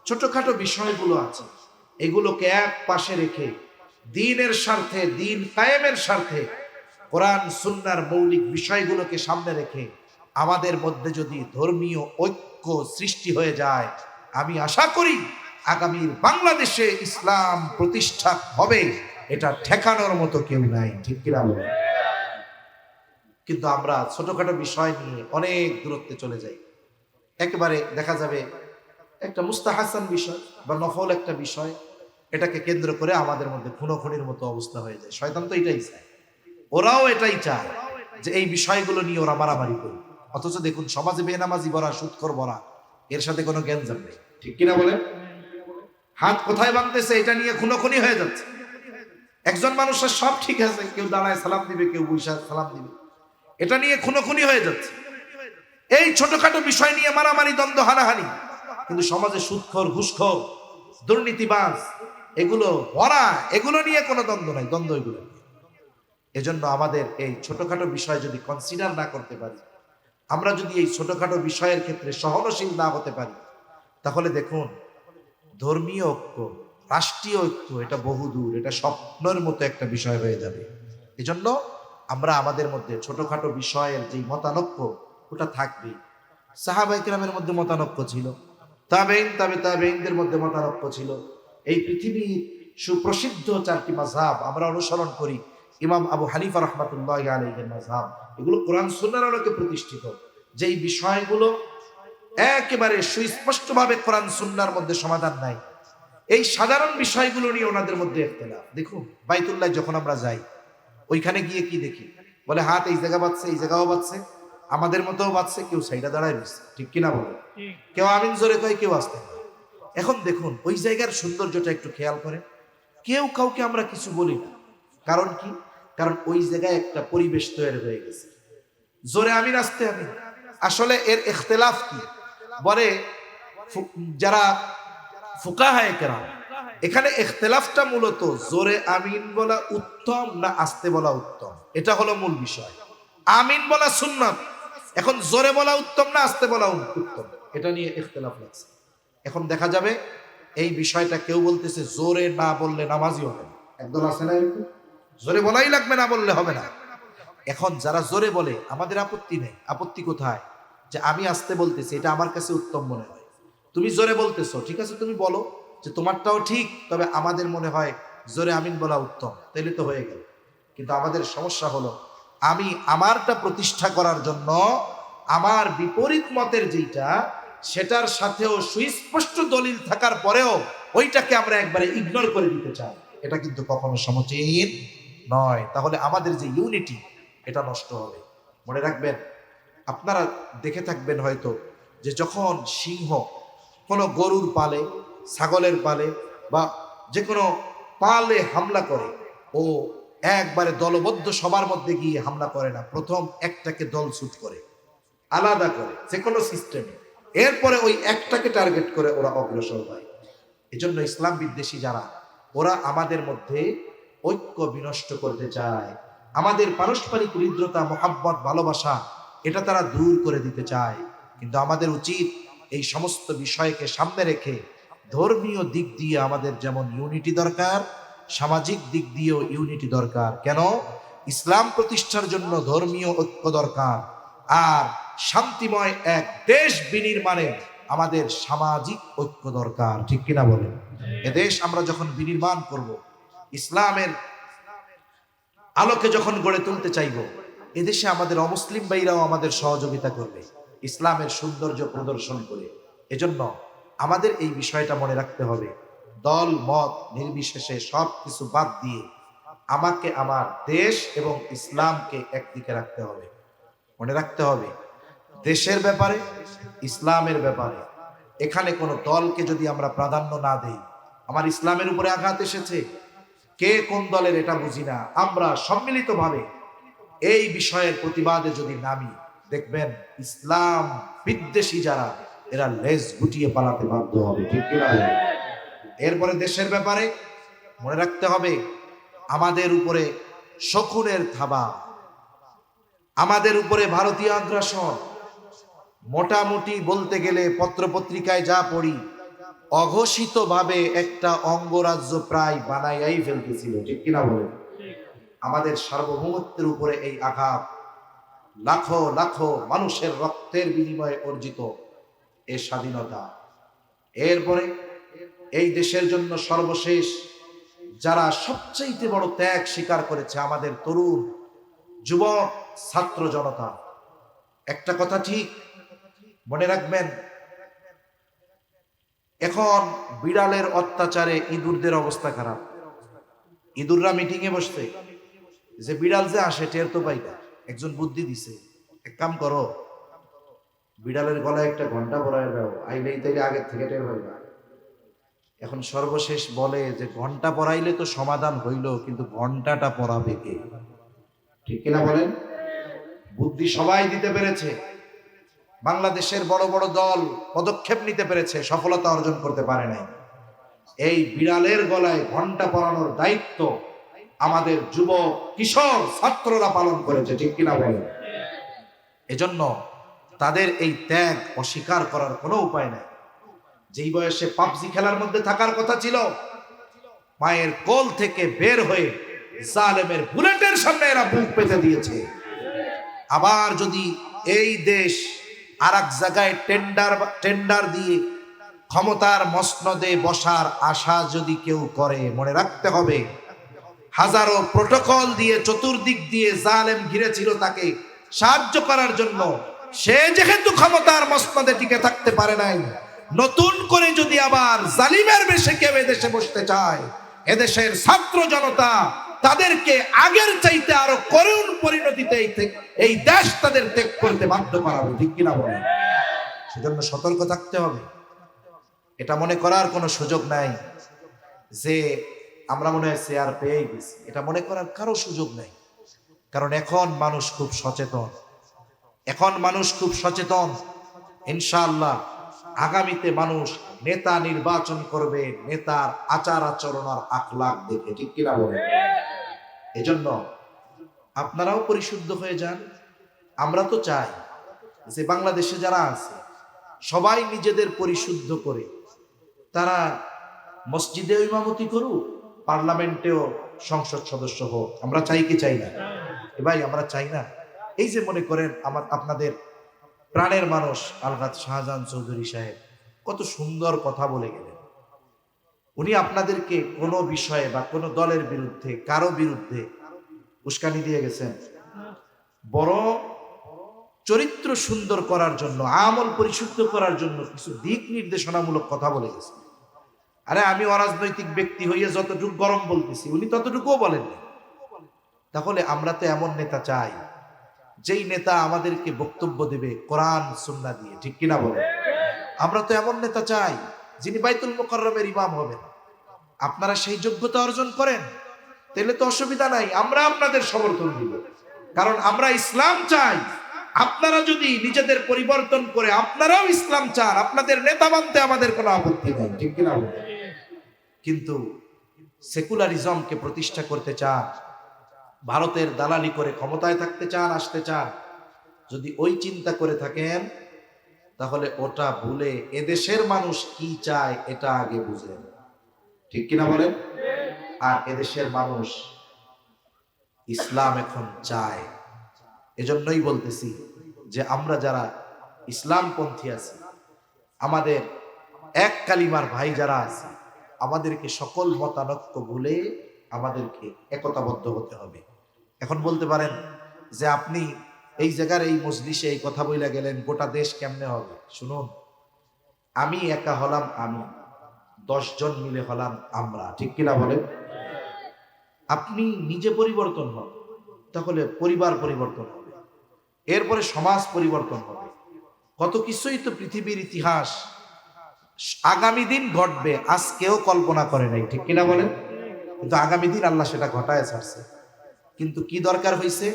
ছোটখাটো বিষয়গুলো আছে, এগুলোকে এক পাশে রেখে দ্বীনের স্বার্থে, দ্বীন কায়েমের স্বার্থে কোরআন সুন্নাহর মৌলিক বিষয়গুলোকে সামনে রেখে আমাদের মধ্যে যদি ধর্মীয় ঐক্য সৃষ্টি হয়ে যায়, আমি আশা করি আগামীর বাংলাদেশে ইসলাম প্রতিষ্ঠা হবে, এটা ঠেকানোর মতো কেউ নাই, ঠিক কিনা বলেন? কিন্তু আমরা ছোটখাটো বিষয় নিয়ে অনেক দূরত্বে চলে যাই। একেবারে দেখা যাবে একটা মুস্তাহাসান বিষয় বা নফল একটা বিষয়, এটাকে কেন্দ্র করে আমাদের মধ্যে খুনোখুনির মতো অবস্থা হয়ে যায়। শয়তান তো এটাই চায়, ওরাও এটাই চায় যে এই বিষয়গুলো নিয়ে ওরা মারামারি করে। অথচ দেখুন সমাজে বেনামাজি ভরা, সুদখোর ভরা, এর সাথে কোনো জ্ঞানজাম নেই, ঠিক কিনা বলেন? হাত কোথায় ভাঙতেছে এটা নিয়ে খুনোখুনি হয়ে যাচ্ছে। একজন মানুষের সব ঠিক আছে, কেউ দাঁড়ায় সালাম দিবে, কেউ বৈশা সালাম দিবে, এটা নিয়ে খুনোখুনি হয়ে যাচ্ছে। এই ছোটখাটো বিষয় নিয়ে মারামারি, দ্বন্দ্ব, হানাহানি। কিন্তু সমাজে সুদখোর, ঘুষখোর, দুর্নীতিবাজ এগুলো ভরা, এগুলো নিয়ে কোনো দ্বন্দ্ব নাই, দ্বন্দ্ব এগুলো। এজন্য আমাদের এই ছোটখাটো বিষয় যদি কনসিডার না করতে পারি, আমরা যদি এই ছোটখাটো বিষয়ের ক্ষেত্রে সহনশীল না হতে পারি, তাহলে দেখুন ধর্মীয় ঐক্য, রাষ্ট্রীয় ঐক্য এটা বহুদূর, এটা স্বপ্নের মতো একটা বিষয় হয়ে যাবে। এজন্য আমরা আমাদের মধ্যে ছোটখাটো বিষয়ের যে মতানৈক্য ওটা থাকবেই। সাহাবায়ে কেরামের মধ্যে মতানৈক্য ছিল, তাবেঈনদের মধ্যে মতানৈক্য ছিল। এই পৃথিবীর সুপ্রসিদ্ধ 4টি মাযহাব আমরা অনুসরণ করি। ইমাম আবু হানিফা রাহমাতুল্লাহি আলাইহির মাযহাব, এগুলো কোরআন সুন্নাহর আলোকে প্রতিষ্ঠিত। যেই বিষয়গুলো একেবারে সুস্পষ্টভাবে কোরআন সুন্নাহর মধ্যে সমাধান নাই, এই সাধারণ বিষয়গুলো নিয়ে ওনাদের মধ্যে ইখতিলাফ। দেখুন বাইতুল্লাহ যখন আমরা যাই, ওইখানে গিয়ে কি দেখি? বলে হাত এই জায়গা বাজছে, এই জায়গাও বাজছে, আমাদের মতোও বাজছে, কেউ সাইডা দাঁড়ায় রয়েছে, ঠিক কিনা বলে? কেউ আমিন জোরে কয়, কেউ আসতে। এখন দেখুন ওই জায়গার সৌন্দর্যটা একটু খেয়াল করে, কেউ কাউকে আমরা কিছু বলি না। কারণ কি? কারণ ওই জায়গায় একটা পরিবেশ তৈরি হয়ে গেছে, জোরে আমিন আসতে আমিন। আসলে এর ইখতিলাফ কি? বলে যারা ফুকাহায়ে কেরাম, এখানে ইখতিলাফটা মূলত জোরে আমিন বলা উত্তম না আস্তে বলা উত্তম, এটা হলো মূল বিষয়। আমিন বলা সুন্নাত, এখন জোরে বলা উত্তম না আস্তে বলা উত্তম, এটা নিয়ে ইখতিলাফ লাগছে। এখন দেখা যাবে এই বিষয়টা কেউ বলতেছে জোরে না বললে নামাজই হবে না, একদল আছে না এরকম, জোরে বলাই লাগবে, না বললে হবে না। এখন যারা জোরে বলে আমাদের আপত্তি নেই, আপত্তি কোথায়? যে আমি আস্তে বলতেছি, এটা আমার কাছে উত্তম মনে হয়, তুমি জোরে বলতেছো, ঠিক আছে তুমি বলো যে তোমারটাও ঠিক, তবে আমাদের মনে হয় জোরে আমিন বলা উত্তম, তাইলে তো হয়ে গেল। কিন্তু আমাদের সমস্যা হলো আমি আমারটা প্রতিষ্ঠা করার জন্য আমার বিপরীত মতের যেটা, সেটার সাথেও সুস্পষ্ট দলিল থাকার পরেও ওইটাকে আমরা একবারে ইগনোর করে দিতে চাই, এটা কিন্তু কখনো সমীচীন নয়। তাহলে আমাদের যে ইউনিটি, এটা নষ্ট হবে। মনে রাখবেন, আপনারা দেখে থাকবেন হয়তো যে যখন সিংহ কোনো গরুর পালে, ছাগলের পালে বা যে কোনো পালে হামলা করে, ও একবারে দলবদ্ধ সবার মধ্যে গিয়ে হামলা করে না, প্রথম একটাকে দল ছুট করে, আলাদা করে, যে কোনো সিস্টেমে, এরপরে ওই একটাকে টার্গেট করে ওরা অগ্রসর হয়। এজন্য ইসলাম বিদ্বেষী যারা, ওরা আমাদের মধ্যে ঐক্য বিনষ্ট করতে চায়, আমাদের পারস্পরিক হৃদ্রতা, মোহাব্বত, ভালোবাসা, এটা তারা দূর করে দিতে চায়। কিন্তু আমাদের উচিত এই সমস্ত বিষয়কে সামনে রেখে ধর্মীয় দিক দিয়ে আমাদের যেমন ইউনিটি দরকার, সামাজিক দিক দিয়েও ইউনিটি দরকার। কেন? ইসলাম প্রতিষ্ঠার জন্য ধর্মীয় ঐক্য দরকার, আর শান্তিময় এক দেশ বিনির্মাণে আমাদের সামাজিক ঐক্য দরকার, ঠিক কিনা বলেন? এদেশ আমরা যখন বিনির্মাণ করব, ইসলামের আলোকে যখন গড়ে তুলতে চাইব, এদেশে আমাদের অমুসলিম ভাইরাও আমাদের সহযোগিতা করবে ইসলামের সৌন্দর্য প্রদর্শন করে। এজন্য আমাদের এই বিষয়টা মনে রাখতে হবে, দল মত নির্বিশেষে সব কিছু বাদ দিয়ে আমাকে আমার দেশ এবং ইসলামকে একদিকে রাখতে হবে। মনে রাখতে হবে দেশের ব্যাপারে, ইসলামের ব্যাপারে এখানে কোনো দলকে যদি আমরা প্রাধান্য না দেই, আমার ইসলামের উপরে আঘাত এসেছে, কে কোন দলের এটা বুঝি না, আমরা সম্মিলিতভাবে এই বিষয়ের প্রতিবাদে যদি নামি, দেখবেন ইসলাম বিদ্বেষী যারা, এরা লেজ গুটিয়ে পালাতে বাধ্য হবে, ঠিক কিনা? এরপরে দেশের ব্যাপারে মনে রাখতে হবে আমাদের উপরে শকুনের থাবা, আমাদের উপরে ভারতীয় আগ্রাসন। মোটামুটি বলতে গেলে পত্রপত্রিকায় যা পড়ি, অঘোষিত ভাবে একটা অঙ্গরাজ্য প্রায় বানাইয়াই ফেলতেছিল, ঠিক কিনা বলেন? আমাদের সার্বভৌমত্বের উপরে এই আঘাত, লাখো লাখো মানুষের রক্তের বিনিময়ে অর্জিত এই স্বাধীনতা। এরপরে এই দেশের জন্য সর্বশেষ যারা সবচেয়ে বড় ত্যাগ স্বীকার করেছে, আমাদের তরুণ যুবক ছাত্র জনতা। একটা কথা ঠিক মনে রাখবেন, এখন বিড়ালের অত্যাচারে ইঁদুরদের অবস্থা খারাপ। ইঁদুররা মিটিং এ বসছে, যে বিড়াল যে আসে টের তো পাই না। একজন বুদ্ধি দিছে, এক কাম করো, বিড়ালের গলায় একটা ঘন্টা পরায় দাও, আইলেই তাইলে আগের থেকে টের পাইবা। এখন সর্বশেষ বলে যে ঘন্টা পরাইলে তো সমাধান হইল, কিন্তু ঘন্টাটা পরাবে কে? ঠিক কিনা বলেন? বুদ্ধি সবাই দিতে পেরেছে, বাংলাদেশের বড় বড় দল পদক্ষেপ নিতে পেরেছে, সফলতা অর্জন করতে পারে নাই। এই বিড়ালের গলায় ঘন্টা পরানোর দায়িত্ব আমাদের যুবক কিশোর ছাত্ররা পালন করেছে, ঠিক কিনা বলেন? এজন্য তাদের এই ত্যাগ অস্বীকার করার কোনো উপায় নাই। যেই বয়সে পাবজি খেলার মধ্যে থাকার কথা ছিল, মায়ের কোল থেকে বের হয়ে জালেমের বুলেটের সামনে এরা বুক পেতে দিয়েছে। আবার যদি এই দেশ আর এক জায়গায় টেন্ডার দিয়ে ক্ষমতার মসনদে বসার আশা যদি কেউ করে, মনে রাখতে হবে হাজারো প্রোটোকল দিয়ে চতুর্দিক দিয়ে জালেম ঘিরেছিল তাকে সাহায্য করার জন্য। সে যেহেতু ক্ষমতার মসনদে টিকে থাকতে পারে নাই, নতুন করে যদি আবার জালিমের বেশে কেউ এদেশে বসতে চায়, এদেশের ছাত্র জনতা তাদেরকে আগের চাইতে আরো করুণ পরিণতিতে এই দেশ তাদের ত্যাগ করতে বাধ্য করাবে, ঠিক কিনা বলেন? সেজন্য সতর্ক থাকতে হবে। এটা মনে করার কোনো সুযোগ নাই যে আমরা মনে হয় শেয়ার পেয়ে গেছি, এটা মনে করার কারো সুযোগ নাই। কারণ এখন মানুষ খুব সচেতন, ইনশাআল্লাহ আগামীতে মানুষ নেতা নির্বাচন করবে নেতার আচার আচরণ আর আখলাক দেখে, ঠিক কিনা বলেন? এজন্য আপনারাও পরিশুদ্ধ হয়ে যান। আমরা তো চাই যে বাংলাদেশে যারা আছে সবাই নিজেদের পরিশুদ্ধ করে তারা মসজিদে ইমামতি করুক, পার্লামেন্টেও সংসদ সদস্য হোক। আমরা চাই কি চাই না? ভাই আমরা চাই না? এই যে মনে করেন আপনাদের প্রাণের মানুষ আলহাজ শাহজাহান চৌধুরী সাহেব কত সুন্দর কথা বলে গেলেন। উনি আপনাদেরকে কোনো বিষয়ে বা কোনো দলের বিরুদ্ধে কারো বিরুদ্ধে উস্কানি দিয়ে গেছেন, বড় চরিত্র সুন্দর করার জন্য, আমল পরিশুদ্ধ করার জন্য কিছু দিক নির্দেশনামূলক কথা বলে গেছেন। আরে আমি অরাজনৈতিক ব্যক্তি হইয়া যতটুকু গরম বলতেছি উনি ততটুকুও বলেননি। তাহলে আমরা তো এমন নেতা চাই যেই নেতা আমাদেরকে বক্তব্য দেবে কোরআন সুন্নাহ দিয়ে, ঠিক কিনা বলে? আমরা তো এমন নেতা চাই যিনি বাইতুল মুকাররমের ইমাম হবেন। আপনারা সেই যোগ্যতা অর্জন করেন, তাহলে তো অসুবিধা নাই, আমরা আপনাদের সমর্থন দিব। কারণ আমরা ইসলাম চাই। আপনারা যদি নিজেদের পরিবর্তন করে আপনারাও ইসলাম চান, আপনাদের নেতা মানতে আমাদের কোনো আপত্তি নেই, ঠিক কিনা বলে? কিন্তু সেকুলারিজমকে প্রতিষ্ঠা করতে চান, ভারতের দালালি করে ক্ষমতায় থাকতে চান, আসতে চান, যদি ওই চিন্তা করে থাকেন তাহলে ওটা ভুলে এদেশের মানুষ কি চায় এটা আগে বুঝেন, ঠিক কিনা বলেন? আর এদেশের মানুষ ইসলাম এখন চায়। এজন্যই বলতেছি যে আমরা যারা ইসলামপন্থী আছি, আমাদের এক কালিমার ভাই যারা আছে, আমাদেরকে সকল মতানৈক্য ভুলে আমাদেরকে একতাবদ্ধ হতে হবে। এখন বলতে পারেন যে আপনি এই জায়গার এই মজলিসে এই কথা বইলা গেলেন, গোটা দেশ কেমনে হবে? শুনুন, আমি একা হলাম আমি, 10 জন মিলে হলাম আমরা, ঠিক কিনা বলেন? আপনি নিজে পরিবর্তন হন, তাহলে পরিবার পরিবর্তন হবে, এরপরে সমাজ পরিবর্তন হবে। কত কিছুই তো পৃথিবীর ইতিহাস আগামী দিন ঘটবে আজকেও কল্পনা করে নাই, ঠিক কিনা বলেন? কিন্তু আগামী দিন আল্লাহ সেটা ঘটায় ছাড়ছে। কিন্তু কি দরকার হয়েছে?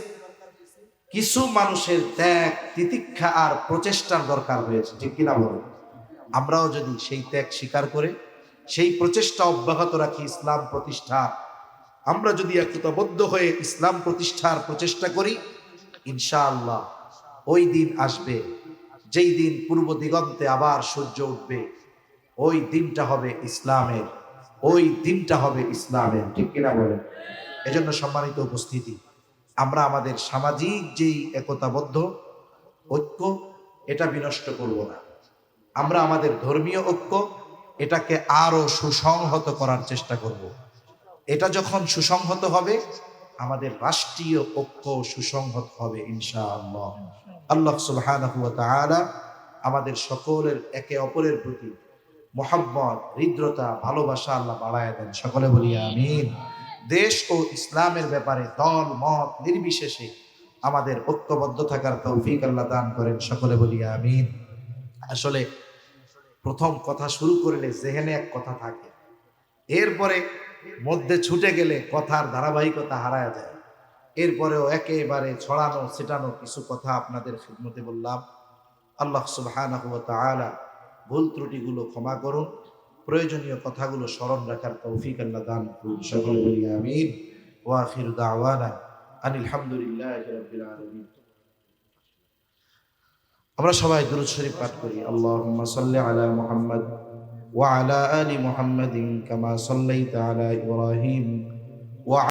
কিছু মানুষের ত্যাগ, তিতিক্ষা আর প্রচেষ্টার দরকার হয়েছে, ঠিক কিনা বলেন? আমরাও যদি সেই ত্যাগ স্বীকার করে সেই প্রচেষ্টা অব্যাহত রাখি ইসলাম প্রতিষ্ঠা, আমরা যদি একতাবদ্ধ হয়ে ইসলাম প্রতিষ্ঠার প্রচেষ্টা করি, ইনশাআল্লাহ ওই দিন আসবে যেই দিন পূর্ব দিগন্তে আবার সূর্য উঠবে। ওই দিনটা হবে ইসলামের, ঠিক কিনা বলেন? এজন্য সম্মানিত উপস্থিতি, আমরা আমাদের সামাজিক যেই একতাবদ্ধ ঐক্য এটা বিনষ্ট করব না। আমরা আমাদের ধর্মীয় ঐক্য এটাকে আরো সুসংহত করার চেষ্টা করব। এটা যখন সুসংহত হবে, আমাদের রাষ্ট্রীয় ঐক্য সুসংহত হবে ইনশাআল্লাহ। আল্লাহ সুবহানাহু ওয়া তাআলা আমাদের সকলের একে অপরের প্রতি মুহাব্বত, হৃদ্রতা, ভালোবাসা আল্লাহ বাড়ায় দেন। সকলে বলি আমিন। দেশ ও ইসলামের ব্যাপারে দল মত নির্বিশেষে আমাদের ঐক্যবদ্ধ থাকার তৌফিক আল্লাহ দান করেন। সকলে বলি আমিন। আসলে প্রথম কথা শুরু করলে জেহেনে এক কথা থাকে, এরপরে মধ্যে ছুটে গেলে কথার ধারাবাহিকতা হারায় যায়। এরপরেও একেবারে ছড়ানো ছিটানো কিছু কথা আপনাদের খিদমতে বললাম। আল্লাহ সুবহানাহু ওয়া তাআলা ভুল ত্রুটিগুলো ক্ষমা করুন, প্রয়োজনীয় কথাগুলো স্মরণ রাখার তৌফিক আল্লাহ দান করুন। সকলে বলি আমিন। ওয়া আখিরু দাওয়ানা আনিল হামদুলিল্লাহি রাব্বিল আলামিন। আমরা সবাই দুরূদ শরীফ পাঠ করি। আল্লাহুম্মা সাল্লি আলা মুহাম্মাদ ওয়া আলা আলি মুহাম্মাদিন কামা সাল্লাইতা আলা ইব্রাহিম